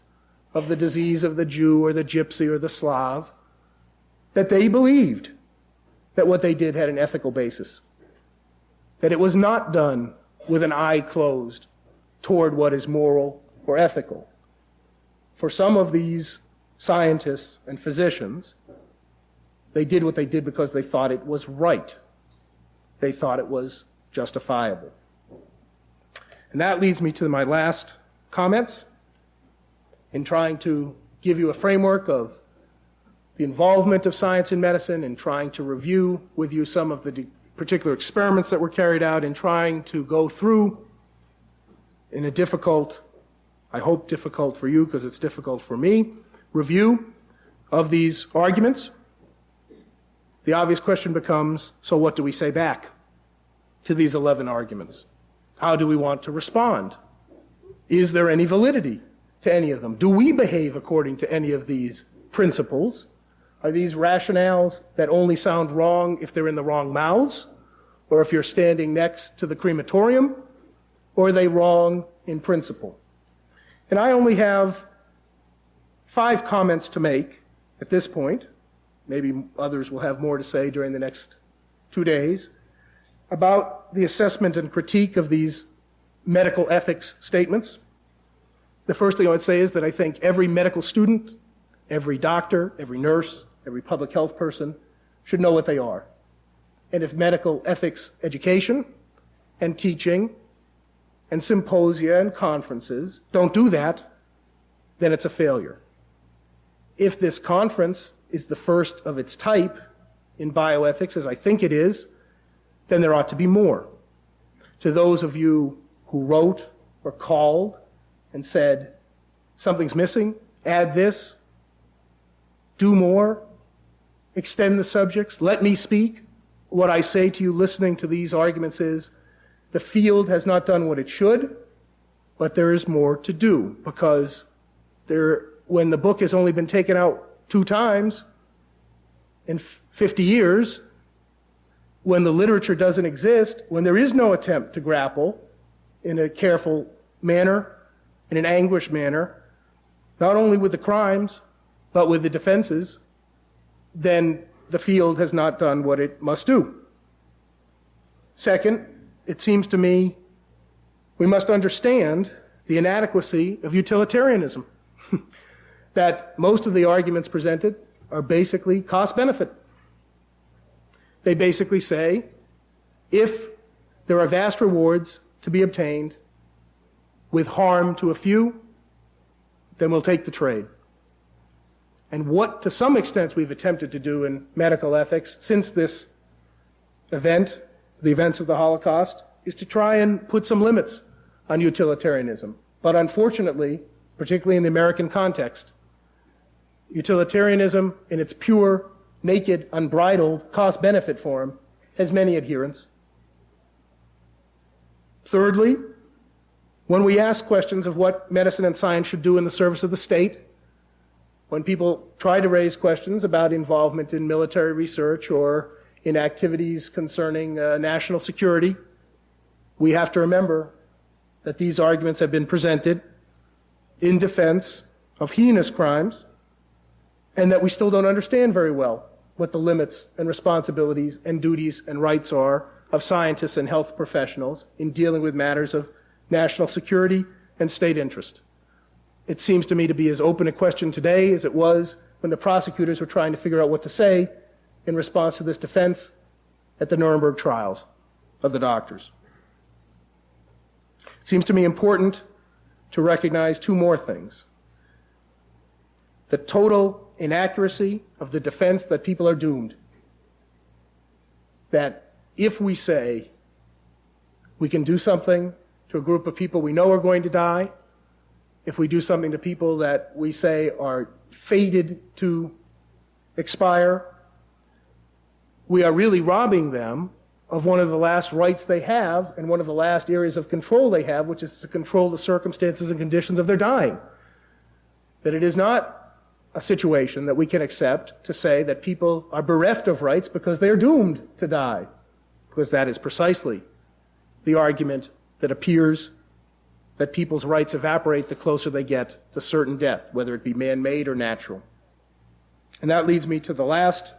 of the disease of the Jew or the Gypsy or the Slav, that they believed that what they did had an ethical basis, that it was not done with an eye closed toward what is moral or ethical. For some of these scientists and physicians, they did what they did because they thought it was right. They thought it was justifiable. And that leads me to my last comments in trying to give you a framework of the involvement of science in medicine, and trying to review with you some of the particular experiments that were carried out, and trying to go through in a difficult, I hope difficult for you because it's difficult for me, review of these arguments. The obvious question becomes, so what do we say back to these 11 arguments? How do we want to respond? Is there any validity to any of them? Do we behave according to any of these principles? Are these rationales that only sound wrong if they're in the wrong mouths, or if you're standing next to the crematorium, or are they wrong in principle? And I only have 5 comments to make at this point. Maybe others will have more to say during the next 2 days about the assessment and critique of these medical ethics statements. The first thing I would say is that I think every medical student, every doctor, every nurse, every public health person should know what they are. And if medical ethics education and teaching and symposia and conferences don't do that, then it's a failure. If this conference is the first of its type in bioethics, as I think it is, then there ought to be more. To those of you who wrote or called and said, something's missing, add this, do more, extend the subjects, let me speak. What I say to you listening to these arguments is, the field has not done what it should, but there is more to do, because when the book has only been taken out 2 times in 50 years, when the literature doesn't exist, when there is no attempt to grapple in a careful manner, in an anguished manner, not only with the crimes, but with the defenses, then the field has not done what it must do. Second, it seems to me we must understand the inadequacy of utilitarianism, that most of the arguments presented are basically cost-benefit. They basically say, if there are vast rewards to be obtained with harm to a few, then we'll take the trade. And what, to some extent, we've attempted to do in medical ethics since this event, the events of the Holocaust, is to try and put some limits on utilitarianism. But unfortunately, particularly in the American context, utilitarianism in its pure, naked, unbridled cost-benefit form has many adherents. Thirdly, when we ask questions of what medicine and science should do in the service of the state, when people try to raise questions about involvement in military research or in activities concerning national security, we have to remember that these arguments have been presented in defense of heinous crimes, and that we still don't understand very well what the limits and responsibilities and duties and rights are of scientists and health professionals in dealing with matters of national security and state interest. It seems to me to be as open a question today as it was when the prosecutors were trying to figure out what to say in response to this defense at the Nuremberg trials of the doctors. It seems to me important to recognize 2 more things. The total inaccuracy of the defense that people are doomed. That if we say we can do something to a group of people we know are going to die, if we do something to people that we say are fated to expire, we are really robbing them of one of the last rights they have and one of the last areas of control they have, which is to control the circumstances and conditions of their dying. That it is not a situation that we can accept to say that people are bereft of rights because they are doomed to die, because that is precisely the argument that appears that people's rights evaporate the closer they get to certain death, whether it be man-made or natural. And that leads me to the last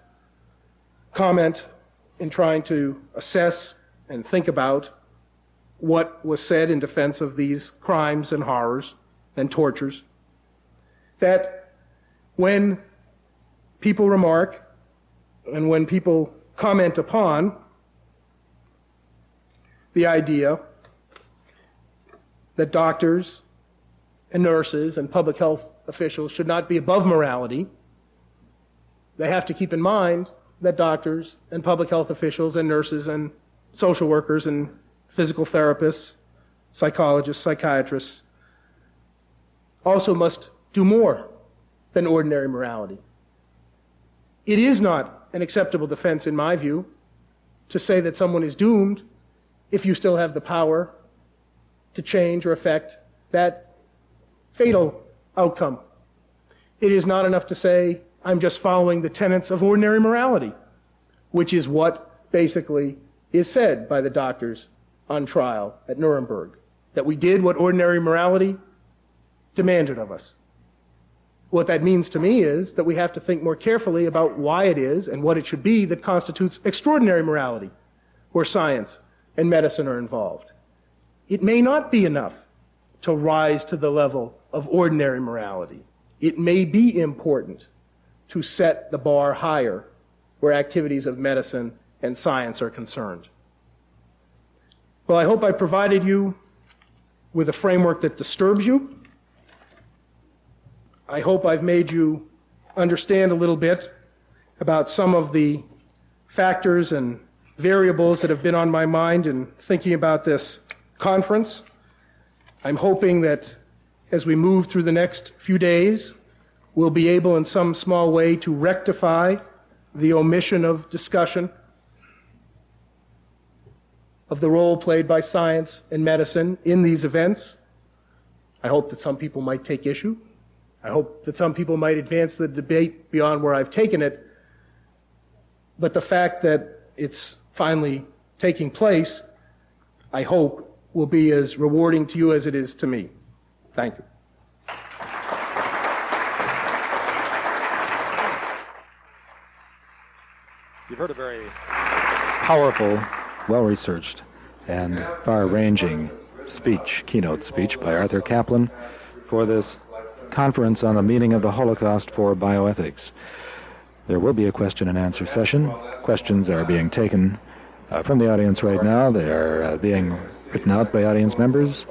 comment in trying to assess and think about what was said in defense of these crimes and horrors and tortures. That when people remark and when people comment upon the idea that doctors and nurses and public health officials should not be above morality, they have to keep in mind that doctors and public health officials and nurses and social workers and physical therapists, psychologists, psychiatrists also must do more than ordinary morality. It is not an acceptable defense, in my view, to say that someone is doomed if you still have the power to change or affect that fatal outcome. It is not enough to say, I'm just following the tenets of ordinary morality, which is what basically is said by the doctors on trial at Nuremberg, that we did what ordinary morality demanded of us. What that means to me is that we have to think more carefully about why it is and what it should be that constitutes extraordinary morality, where science and medicine are involved. It may not be enough to rise to the level of ordinary morality. It may be important to set the bar higher where activities of medicine and science are concerned. Well, I hope I provided you with a framework that disturbs you. I hope I've made you understand a little bit about some of the factors and variables that have been on my mind in thinking about this conference. I'm hoping that as we move through the next few days, we'll be able in some small way to rectify the omission of discussion of the role played by science and medicine in these events. I hope that some people might take issue. I hope that some people might advance the debate beyond where I've taken it. But the fact that it's finally taking place, I hope, will be as rewarding to you as it is to me. Thank you. You've heard a very powerful, well-researched, and far-ranging speech, keynote speech by Arthur Caplan for this conference on the meaning of the Holocaust for bioethics. There will be a question and answer session. Questions are being taken from the audience right now. They are being written out by audience members,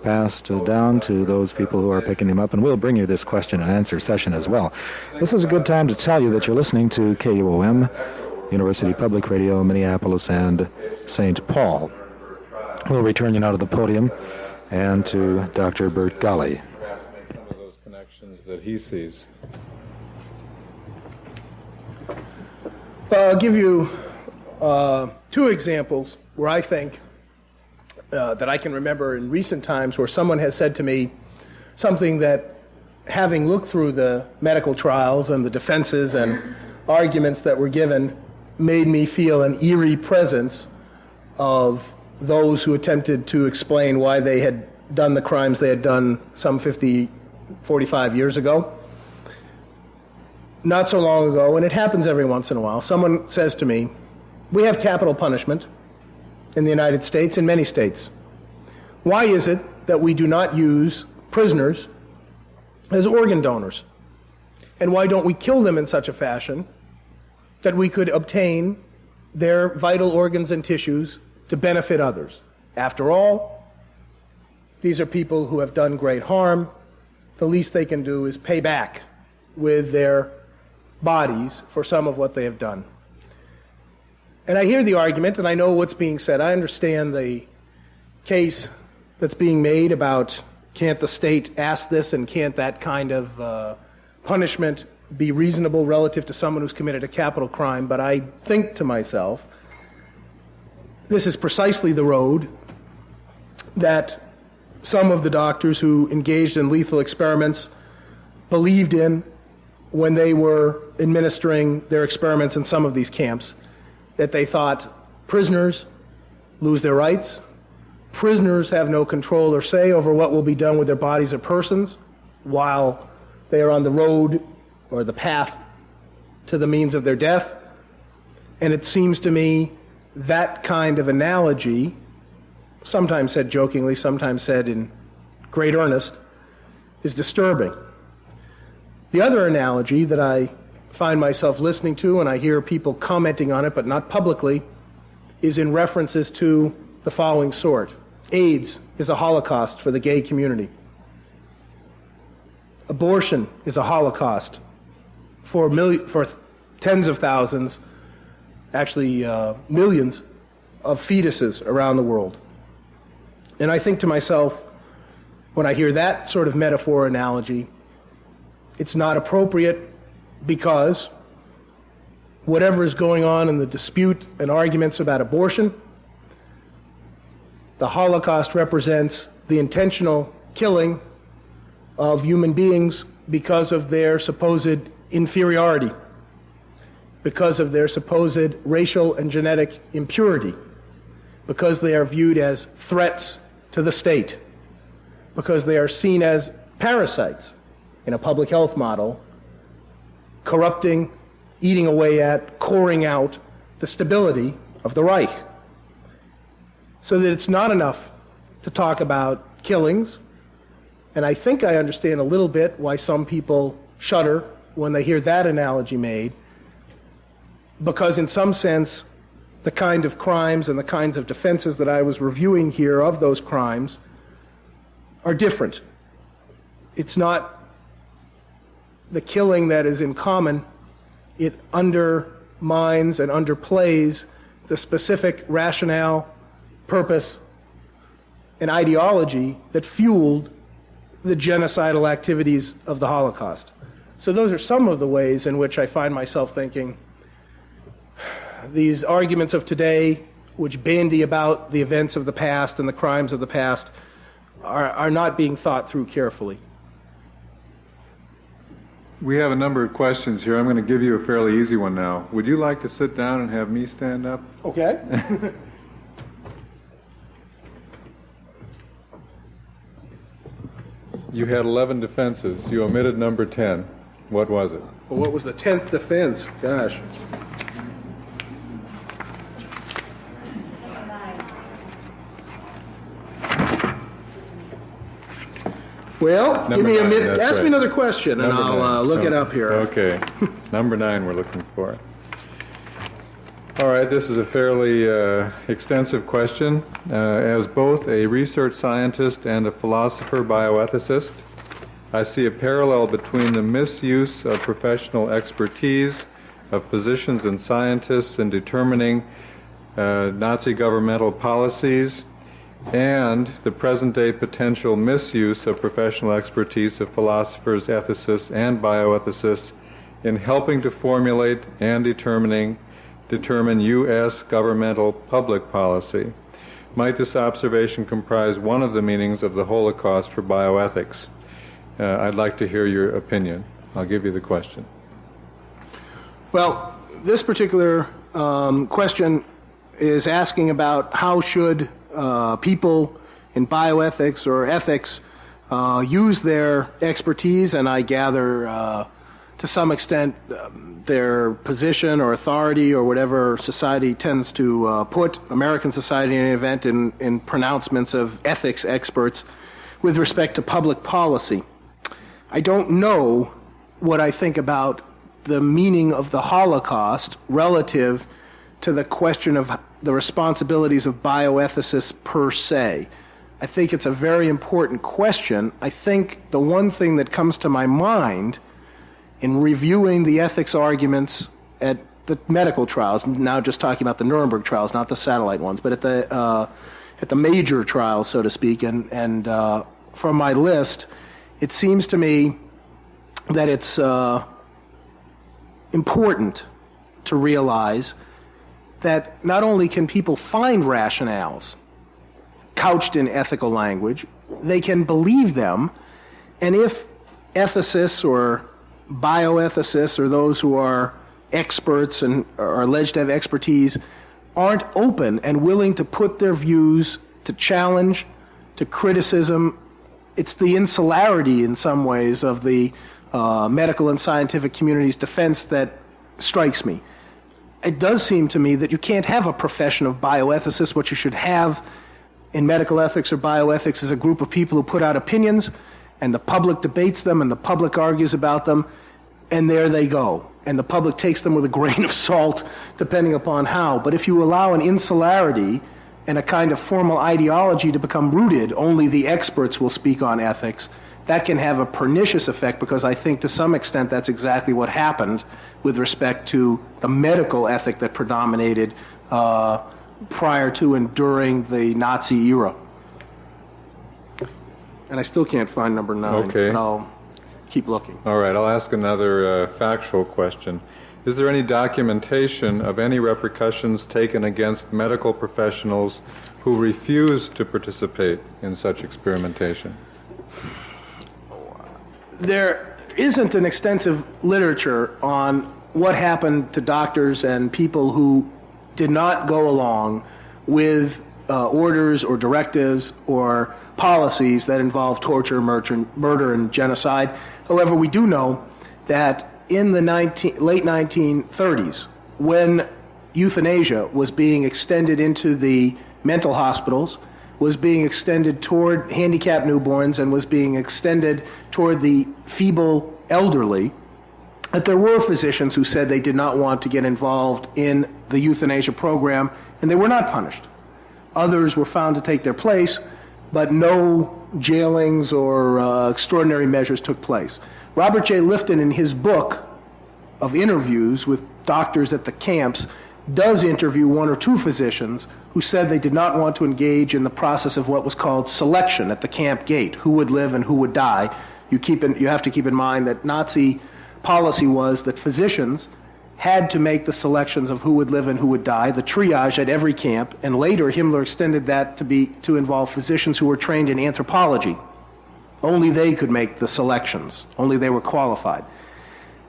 passed down to those people who are picking them up, and we'll bring you this question and answer session as well. This is a good time to tell you that you're listening to KUOM, University Public Radio, Minneapolis and St. Paul. We'll return you now to the podium and to Dr. Bert Golly. Some of those connections that he sees. I'll give you two examples where I think that I can remember in recent times where someone has said to me something that, having looked through the medical trials and the defenses and arguments that were given, made me feel an eerie presence of those who attempted to explain why they had done the crimes they had done some 45 years ago. Not so long ago, and it happens every once in a while, someone says to me, we have capital punishment in the United States, in many states. Why is it that we do not use prisoners as organ donors? And why don't we kill them in such a fashion that we could obtain their vital organs and tissues to benefit others? After all, these are people who have done great harm. The least they can do is pay back with their bodies for some of what they have done. And I hear the argument, and I know what's being said. I understand the case that's being made about can't the state ask this and can't that kind of punishment be reasonable relative to someone who's committed a capital crime. But I think to myself, this is precisely the road that some of the doctors who engaged in lethal experiments believed in when they were administering their experiments in some of these camps, that they thought prisoners lose their rights, prisoners have no control or say over what will be done with their bodies or persons while they are on the road or the path to the means of their death. And it seems to me that kind of analogy, sometimes said jokingly, sometimes said in great earnest, is disturbing. The other analogy that I find myself listening to, and I hear people commenting on it but not publicly, is in references to the following sort. AIDS is a Holocaust for the gay community. Abortion is a Holocaust for tens of thousands, actually millions of fetuses around the world. And I think to myself, when I hear that sort of metaphor analogy, it's not appropriate because whatever is going on in the dispute and arguments about abortion, the Holocaust represents the intentional killing of human beings because of their supposed inferiority, because of their supposed racial and genetic impurity, because they are viewed as threats to the state, because they are seen as parasites in a public health model, corrupting, eating away at, coring out the stability of the Reich. So that it's not enough to talk about killings, and I think I understand a little bit why some people shudder when they hear that analogy made, because in some sense, the kind of crimes and the kinds of defenses that I was reviewing here of those crimes are different. It's not the killing that is in common. It undermines and underplays the specific rationale, purpose, and ideology that fueled the genocidal activities of the Holocaust. So those are some of the ways in which I find myself thinking these arguments of today, which bandy about the events of the past and the crimes of the past, are not being thought through carefully. We have a number of questions here. I'm going to give you a fairly easy one now. Would you like to sit down and have me stand up? Okay. You had 11 defenses. You omitted number 10. What was it? Well, what was the 10th defense? Gosh. Well, give me a minute. Ask me another question, and I'll look it up here. Okay. Number 9 we're looking for. All right, this is a fairly extensive question. As both a research scientist and a philosopher bioethicist, I see a parallel between the misuse of professional expertise of physicians and scientists in determining Nazi governmental policies and the present-day potential misuse of professional expertise of philosophers, ethicists, and bioethicists in helping to formulate and determine U.S. governmental public policy. Might this observation comprise one of the meanings of the Holocaust for bioethics? I'd like to hear your opinion. I'll give you the question. Well, this particular question is asking about how should people in bioethics or ethics use their expertise, and I gather to some extent their position or authority or whatever society tends to put American society in an event in pronouncements of ethics experts with respect to public policy. I don't know what I think about the meaning of the Holocaust relative to the question of the responsibilities of bioethicists per se. I think it's a very important question. I think the one thing that comes to my mind in reviewing the ethics arguments at the medical trials, now just talking about the Nuremberg trials, not the satellite ones, but at the major trials, so to speak, and from my list, it seems to me that it's important to realize that not only can people find rationales couched in ethical language, they can believe them, and if ethicists or bioethicists or those who are experts and are alleged to have expertise aren't open and willing to put their views to challenge, to criticism, it's the insularity in some ways of the medical and scientific community's defense that strikes me. It does seem to me that you can't have a profession of bioethicists. What you should have in medical ethics or bioethics is a group of people who put out opinions, and the public debates them, and the public argues about them, and there they go. And the public takes them with a grain of salt, depending upon how. But if you allow an insularity and a kind of formal ideology to become rooted, only the experts will speak on ethics, that can have a pernicious effect, because I think to some extent that's exactly what happened with respect to the medical ethic that predominated prior to and during the Nazi era. And I still can't find number 9, okay. But I'll keep looking. All right, I'll ask another factual question. Is there any documentation of any repercussions taken against medical professionals who refuse to participate in such experimentation? there isn't an extensive literature on what happened to doctors and people who did not go along with orders or directives or policies that involve torture, murder, and genocide. However, we do know that in the late 1930s, when euthanasia was being extended into the mental hospitals, was being extended toward handicapped newborns, and was being extended toward the feeble elderly, that there were physicians who said they did not want to get involved in the euthanasia program, and they were not punished. Others were found to take their place, but no jailings or extraordinary measures took place. Robert J. Lifton, in his book of interviews with doctors at the camps, does interview one or two physicians who said they did not want to engage in the process of what was called selection at the camp gate, who would live and who would die. You have to keep in mind that Nazi policy was that physicians had to make the selections of who would live and who would die, the triage at every camp, and later Himmler extended that to involve physicians who were trained in anthropology. Only they could make the selections. Only they were qualified.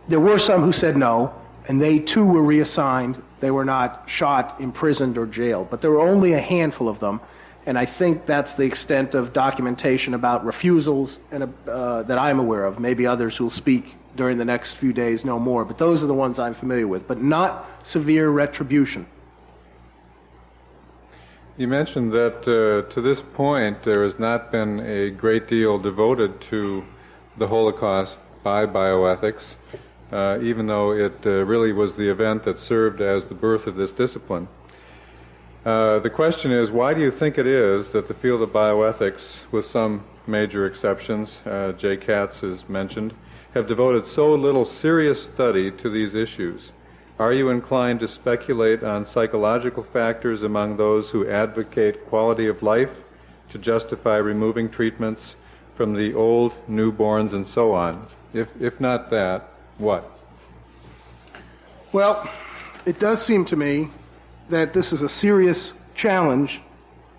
There were some who said no, and they too were reassigned. They were not shot, imprisoned, or jailed. But there were only a handful of them, and I think that's the extent of documentation about refusals and, that I'm aware of. Maybe others who will speak during the next few days know more, but those are the ones I'm familiar with, but not severe retribution. You mentioned that to this point there has not been a great deal devoted to the Holocaust by bioethics, even though it really was the event that served as the birth of this discipline. The question is, why do you think it is that the field of bioethics, with some major exceptions, J. Katz has mentioned, have devoted so little serious study to these issues? Are you inclined to speculate on psychological factors among those who advocate quality of life to justify removing treatments from the old, newborns, and so on? If not that, what? Well, it does seem to me that this is a serious challenge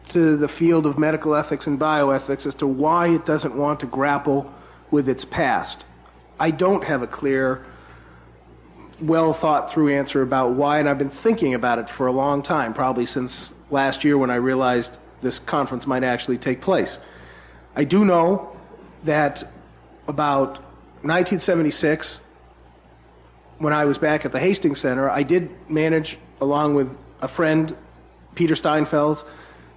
to the field of medical ethics and bioethics as to why it doesn't want to grapple with its past. I don't have a clear, well-thought-through answer about why, and I've been thinking about it for a long time, probably since last year when I realized this conference might actually take place. I do know that about 1976, when I was back at the Hastings Center, I did manage, along with a friend, Peter Steinfels,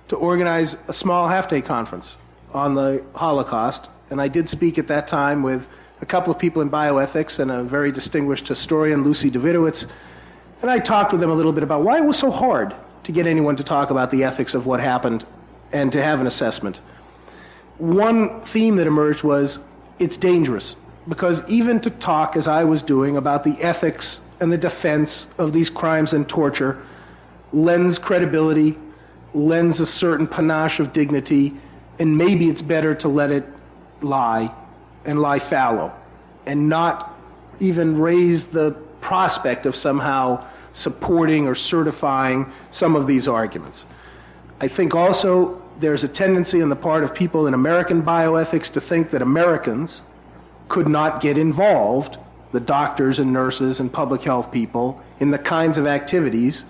to organize a small half-day conference on the Holocaust, and I did speak at that time with a couple of people in bioethics and a very distinguished historian, Lucy Davidowitz, and I talked with them a little bit about why it was so hard to get anyone to talk about the ethics of what happened and to have an assessment. One theme that emerged was it's dangerous, because even to talk, as I was doing, about the ethics and the defense of these crimes and torture lends credibility, lends a certain panache of dignity, and maybe it's better to let it lie and lie fallow and not even raise the prospect of somehow supporting or certifying some of these arguments. I think also there's a tendency on the part of people in American bioethics to think that Americans could not get involved, the doctors and nurses and public health people, in the kinds of activities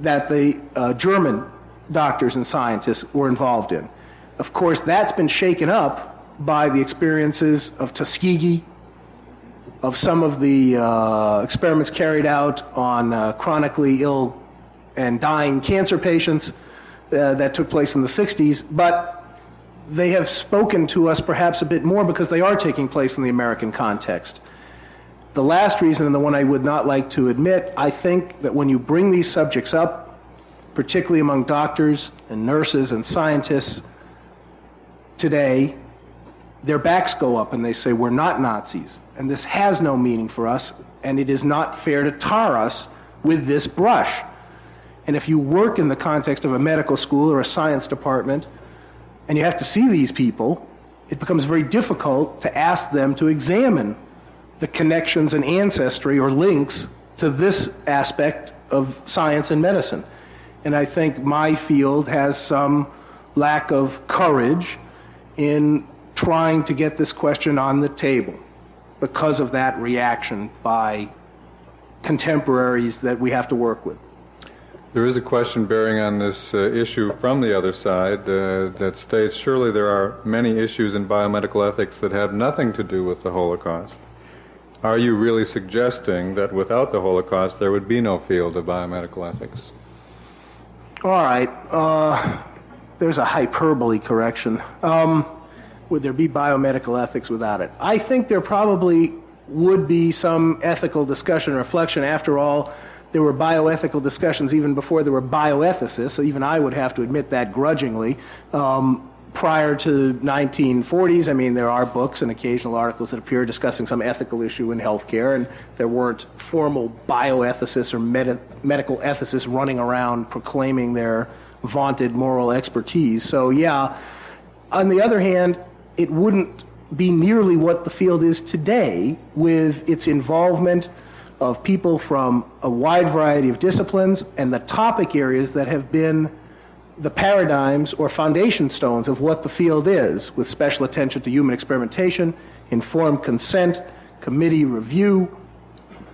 that the German doctors and scientists were involved in. Of course, that's been shaken up by the experiences of Tuskegee, of some of the experiments carried out on chronically ill and dying cancer patients that took place in the 60s, but they have spoken to us perhaps a bit more because they are taking place in the American context. The last reason, and the one I would not like to admit, I think that when you bring these subjects up, particularly among doctors and nurses and scientists today, their backs go up and they say, we're not Nazis, and this has no meaning for us, and it is not fair to tar us with this brush. And if you work in the context of a medical school or a science department, and you have to see these people, it becomes very difficult to ask them to examine the connections and ancestry or links to this aspect of science and medicine. And I think my field has some lack of courage in trying to get this question on the table. because of that reaction by contemporaries that we have to work with. There is a question bearing on this issue from the other side that states, surely there are many issues in biomedical ethics that have nothing to do with the Holocaust. Are you really suggesting that without the Holocaust there would be no field of biomedical ethics? All right. There's a hyperbole correction. Would there be biomedical ethics without it? I think there probably would be some ethical discussion and reflection. After all, there were bioethical discussions even before there were bioethicists, so even I would have to admit that grudgingly. Prior to 1940s, I mean, there are books and occasional articles that appear discussing some ethical issue in healthcare, and there weren't formal bioethicists or medical ethicists running around proclaiming their vaunted moral expertise. So, yeah, on the other hand, it wouldn't be nearly what the field is today with its involvement of people from a wide variety of disciplines and the topic areas that have been the paradigms or foundation stones of what the field is, with special attention to human experimentation, informed consent, committee review,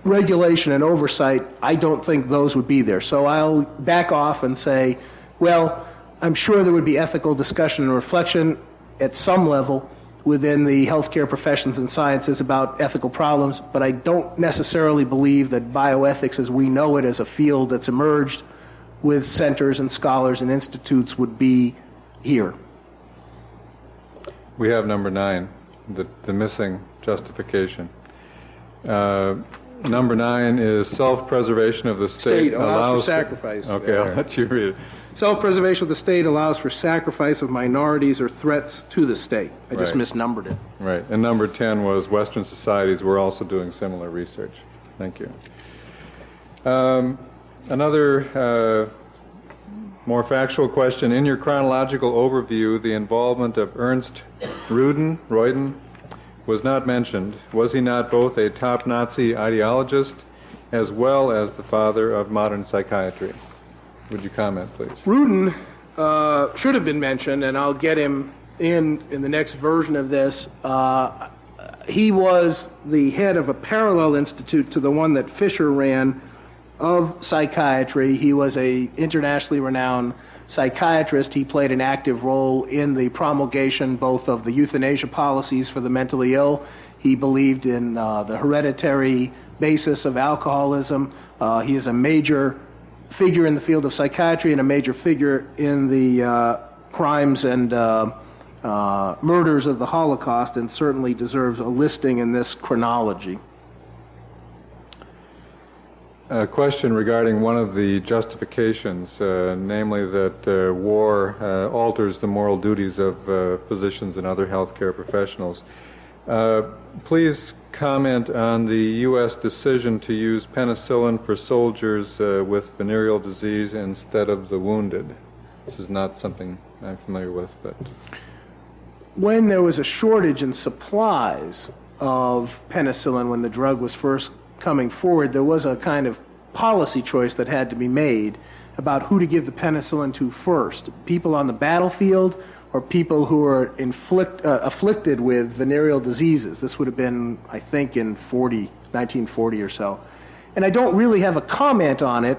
regulation, and oversight. I don't think those would be there. So I'll back off and say, well, I'm sure there would be ethical discussion and reflection at some level within the healthcare professions and sciences about ethical problems, but I don't necessarily believe that bioethics as we know it as a field that's emerged with centers and scholars and institutes would be here. We have number 9, the missing justification. Number 9 is self-preservation of the state allows for sacrifice. Okay, I'll let you read it. Self-preservation of the state allows for sacrifice of minorities or threats to the state. I just Right. misnumbered it. Right, and number 10 was Western societies were also doing similar research. Thank you. Another more factual question. In your chronological overview, the involvement of Ernst Royden was not mentioned. Was he not both a top Nazi ideologist as well as the father of modern psychiatry? Would you comment, please? Rudin should have been mentioned, and I'll get him in the next version of this. He was the head of a parallel institute to the one that Fisher ran of psychiatry. He was an internationally renowned psychiatrist. He played an active role in the promulgation both of the euthanasia policies for the mentally ill. He believed in the hereditary basis of alcoholism. He is a major figure in the field of psychiatry and a major figure in the crimes and murders of the Holocaust, and certainly deserves a listing in this chronology. A question regarding one of the justifications, namely that war alters the moral duties of physicians and other healthcare professionals. Please comment on the U.S. decision to use penicillin for soldiers with venereal disease instead of the wounded. This is not something I'm familiar with, but... When there was a shortage in supplies of penicillin when the drug was first coming forward, there was a kind of policy choice that had to be made about who to give the penicillin to first, people on the battlefield or people who are afflicted with venereal diseases. This would have been, I think, in 1940 or so. And I don't really have a comment on it.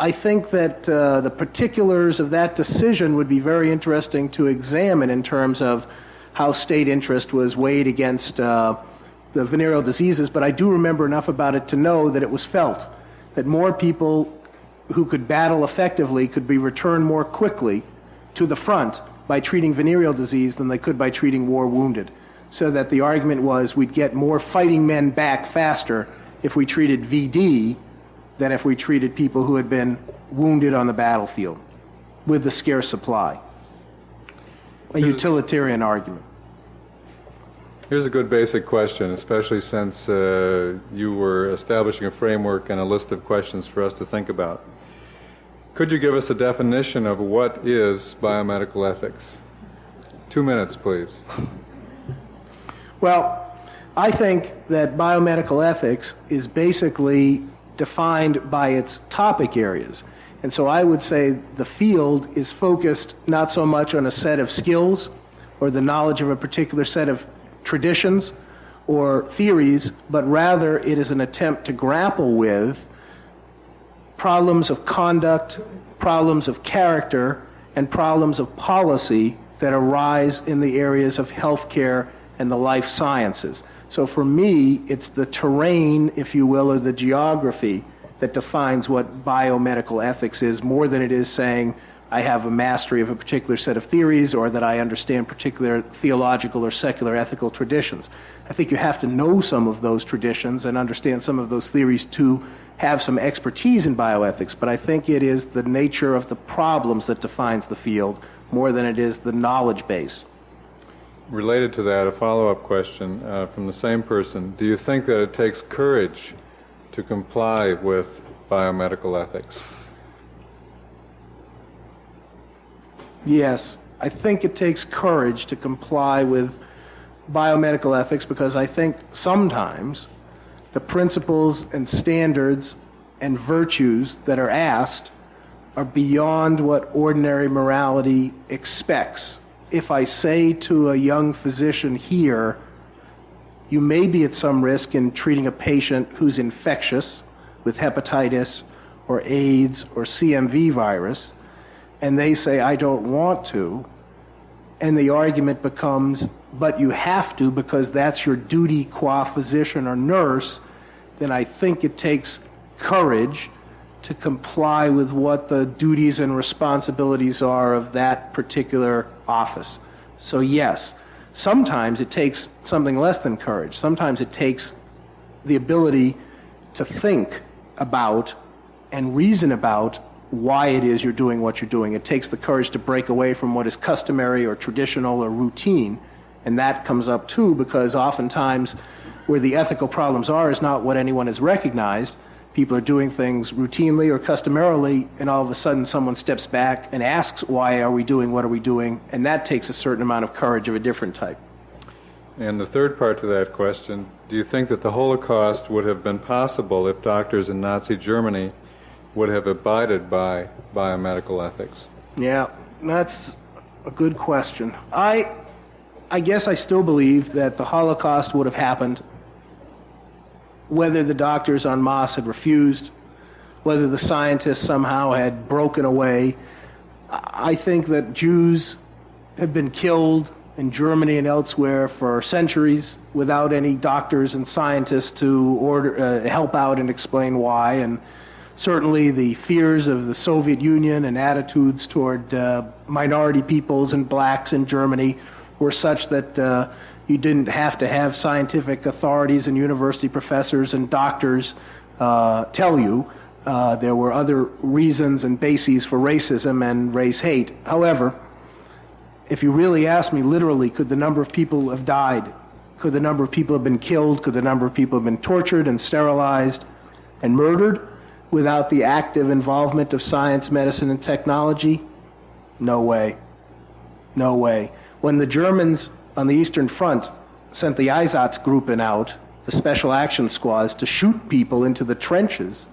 I think that the particulars of that decision would be very interesting to examine in terms of how state interest was weighed against the venereal diseases, but I do remember enough about it to know that it was felt that more people who could battle effectively could be returned more quickly to the front by treating venereal disease than they could by treating war wounded. So that the argument was we'd get more fighting men back faster if we treated VD than if we treated people who had been wounded on the battlefield with the scarce supply. A utilitarian argument. Here's a good basic question, especially since you were establishing a framework and a list of questions for us to think about. Could you give us a definition of what is biomedical ethics? 2 minutes, please. Well, I think that biomedical ethics is basically defined by its topic areas. And so I would say the field is focused not so much on a set of skills or the knowledge of a particular set of traditions or theories, but rather it is an attempt to grapple with problems of conduct, problems of character, and problems of policy that arise in the areas of healthcare and the life sciences. So for me, it's the terrain, if you will, or the geography that defines what biomedical ethics is, more than it is saying I have a mastery of a particular set of theories or that I understand particular theological or secular ethical traditions. I think you have to know some of those traditions and understand some of those theories to have some expertise in bioethics, but I think it is the nature of the problems that defines the field more than it is the knowledge base. Related to that, a follow-up question from the same person. Do you think that it takes courage to comply with biomedical ethics? Yes, I think it takes courage to comply with biomedical ethics because I think sometimes the principles and standards and virtues that are asked are beyond what ordinary morality expects. If I say to a young physician here, you may be at some risk in treating a patient who's infectious with hepatitis or AIDS or CMV virus, and they say, I don't want to, and the argument becomes, but you have to because that's your duty qua physician or nurse, then I think it takes courage to comply with what the duties and responsibilities are of that particular office. So yes, sometimes it takes something less than courage. Sometimes it takes the ability to think about and reason about why it is you're doing what you're doing. It takes the courage to break away from what is customary or traditional or routine, and that comes up too because oftentimes where the ethical problems are is not what anyone has recognized. People are doing things routinely or customarily, and all of a sudden someone steps back and asks, why are we doing what are we doing? And that takes a certain amount of courage of a different type. And the third part to that question, do you think that the Holocaust would have been possible if doctors in Nazi Germany would have abided by biomedical ethics? Yeah, that's a good question. I guess I still believe that the Holocaust would have happened whether the doctors en masse had refused, whether the scientists somehow had broken away. I think that Jews have been killed in Germany and elsewhere for centuries without any doctors and scientists to help out and explain why. And certainly the fears of the Soviet Union and attitudes toward minority peoples and blacks in Germany were such that you didn't have to have scientific authorities and university professors and doctors tell you. There were other reasons and bases for racism and race hate. However, if you really ask me literally, could the number of people have died? Could the number of people have been killed? Could the number of people have been tortured and sterilized and murdered without the active involvement of science, medicine, and technology? No way. No way. When the Germans on the Eastern Front sent the Einsatzgruppen out, the special action squads, to shoot people into the trenches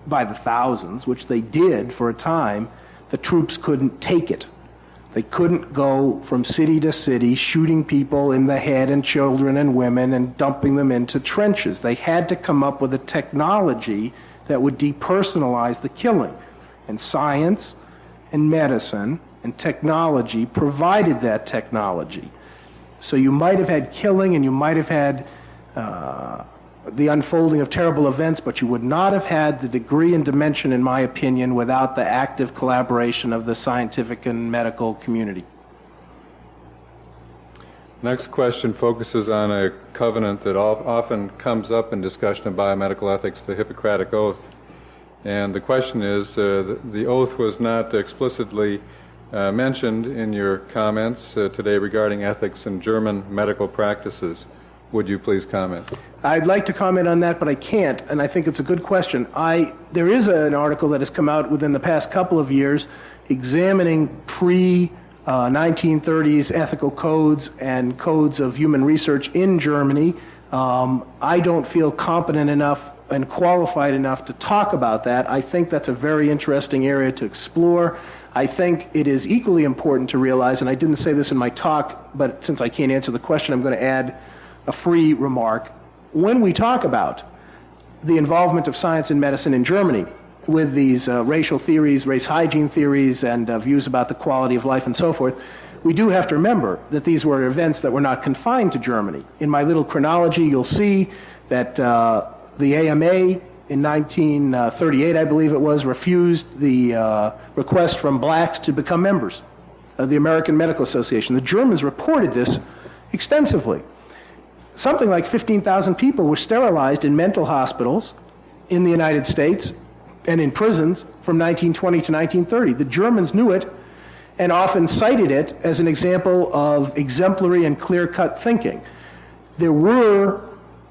by the thousands, which they did for a time, the troops couldn't take it. They couldn't go from city to city shooting people in the head and children and women and dumping them into trenches. They had to come up with a technology that would depersonalize the killing. And science and medicine and technology provided that technology. So you might have had killing and you might have had the unfolding of terrible events, but you would not have had the degree and dimension, in my opinion, without the active collaboration of the scientific and medical community. Next question focuses on a covenant that often comes up in discussion of biomedical ethics, the Hippocratic Oath. And the question is, the oath was not explicitly mentioned in your comments today regarding ethics in German medical practices. Would you please comment? I'd like to comment on that, but I can't, and I think it's a good question. There is an article that has come out within the past couple of years examining pre-1930s ethical codes and codes of human research in Germany. I don't feel competent enough and qualified enough to talk about that. I think that's a very interesting area to explore. I think it is equally important to realize, and I didn't say this in my talk, but since I can't answer the question, I'm going to add a free remark when we talk about the involvement of science and medicine in Germany with these racial theories, race hygiene theories, and views about the quality of life and so forth. We do have to remember that these were events that were not confined to Germany. In my little chronology, you'll see that the AMA in 1938, I believe it was, refused the request from blacks to become members of the American Medical Association. The Germans reported this extensively. Something like 15,000 people were sterilized in mental hospitals in the United States and in prisons from 1920 to 1930. The Germans knew it and often cited it as an example of exemplary and clear-cut thinking. There were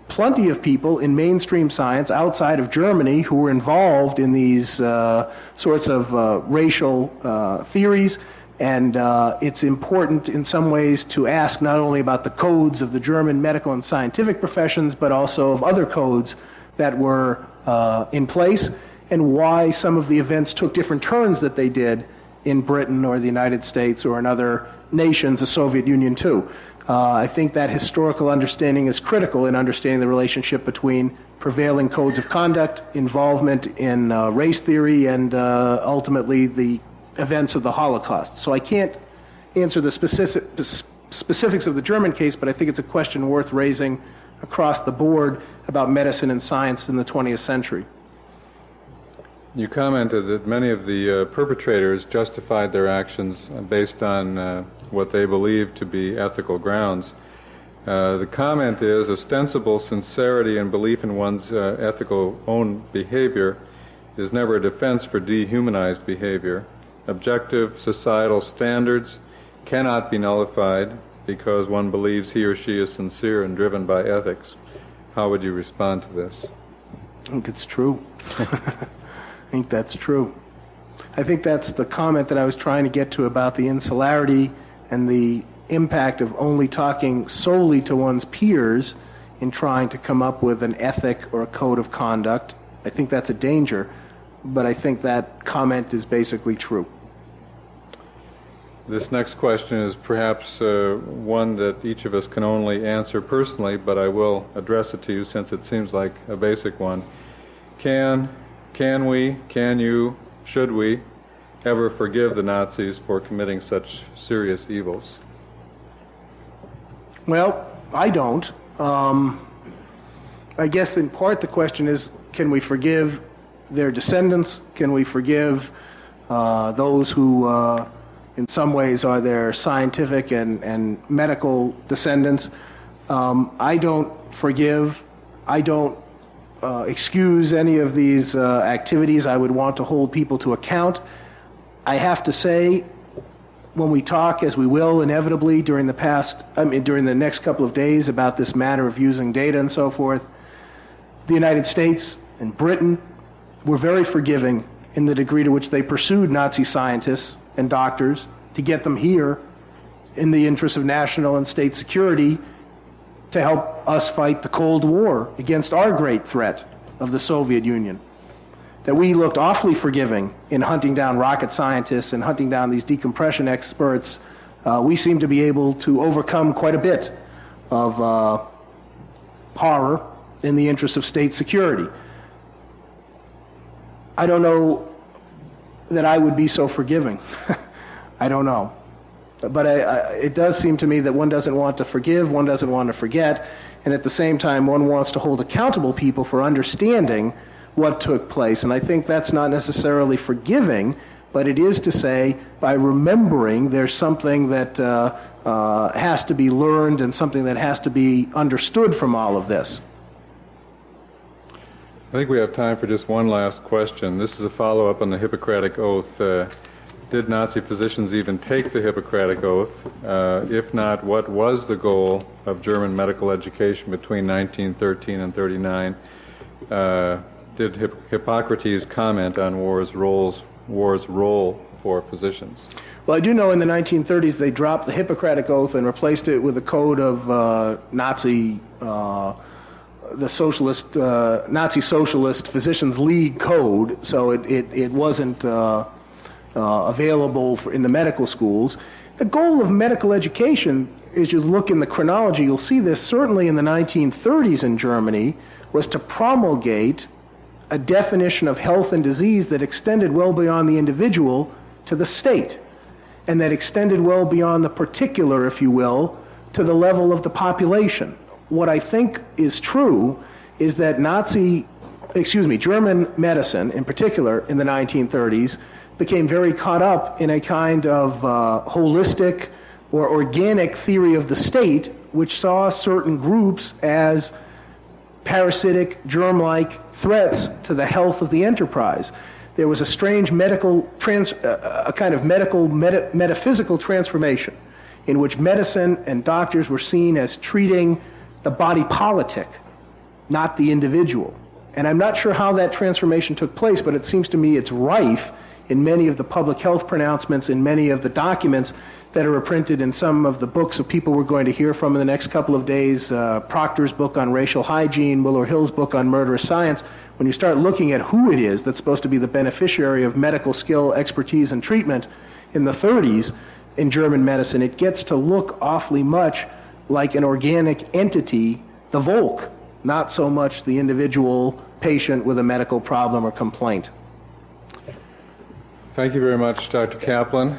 plenty of people in mainstream science outside of Germany who were involved in these sorts of racial theories, and it's important in some ways to ask not only about the codes of the German medical and scientific professions, but also of other codes that were in place, and why some of the events took different turns that they did in Britain or the United States or in other nations, the Soviet Union too. I think that historical understanding is critical in understanding the relationship between prevailing codes of conduct, involvement in race theory, and ultimately the events of the Holocaust. So I can't answer the specifics of the German case, but I think it's a question worth raising across the board about medicine and science in the 20th century. You commented that many of the perpetrators justified their actions based on what they believed to be ethical grounds. The comment is, ostensible sincerity and belief in one's ethical own behavior is never a defense for dehumanized behavior. Objective societal standards cannot be nullified because one believes he or she is sincere and driven by ethics. How would you respond to this? I think it's true. I think that's true. I think that's the comment that I was trying to get to about the insularity and the impact of only talking solely to one's peers in trying to come up with an ethic or a code of conduct. I think that's a danger, but I think that comment is basically true. This next question is perhaps one that each of us can only answer personally, but I will address it to you since it seems like a basic one. Can we, can you, should we ever forgive the Nazis for committing such serious evils? Well, I don't. I guess in part the question is, can we forgive their descendants? Can we forgive those who in some ways are their scientific and medical descendants? I don't forgive. I don't excuse any of these activities. I would want to hold people to account. I have to say, when we talk, as we will inevitably during the next couple of days about this matter of using data and so forth, the United States and Britain were very forgiving in the degree to which they pursued Nazi scientists and doctors to get them here in the interest of national and state security to help us fight the Cold War against our great threat of the Soviet Union. That we looked awfully forgiving in hunting down rocket scientists and hunting down these decompression experts. We seem to be able to overcome quite a bit of horror in the interest of state security. I don't know that I would be so forgiving. I don't know. But it does seem to me that one doesn't want to forgive, one doesn't want to forget, and at the same time one wants to hold accountable people for understanding what took place. And I think that's not necessarily forgiving, but it is to say, by remembering there's something that has to be learned and something that has to be understood from all of this. I think we have time for just one last question. This is a follow-up on the Hippocratic Oath. Did Nazi physicians even take the Hippocratic Oath? If not, what was the goal of German medical education between 1913 and 39? Did Hippocrates comment on war's role for physicians? Well, I do know in the 1930s they dropped the Hippocratic Oath and replaced it with a code of Nazi Socialist Physicians League code, so it wasn't available in the medical schools. The goal of medical education as you look in the chronology, you'll see this certainly in the 1930s in Germany, was to promulgate a definition of health and disease that extended well beyond the individual to the state, and that extended well beyond the particular, if you will, to the level of the population. What I think is true is that German medicine, in particular in the 1930s, became very caught up in a kind of holistic or organic theory of the state, which saw certain groups as parasitic, germ-like threats to the health of the enterprise. There was a strange metaphysical transformation in which medicine and doctors were seen as treating the body politic, not the individual. And I'm not sure how that transformation took place, but it seems to me it's rife in many of the public health pronouncements, in many of the documents that are printed in some of the books of people we're going to hear from in the next couple of days, Proctor's book on racial hygiene, Willow Hill's book on murderous science. When you start looking at who it is that's supposed to be the beneficiary of medical skill, expertise, and treatment in the 30s in German medicine, it gets to look awfully much like an organic entity, the Volk, not so much the individual patient with a medical problem or complaint. Thank you very much, Dr. Caplan.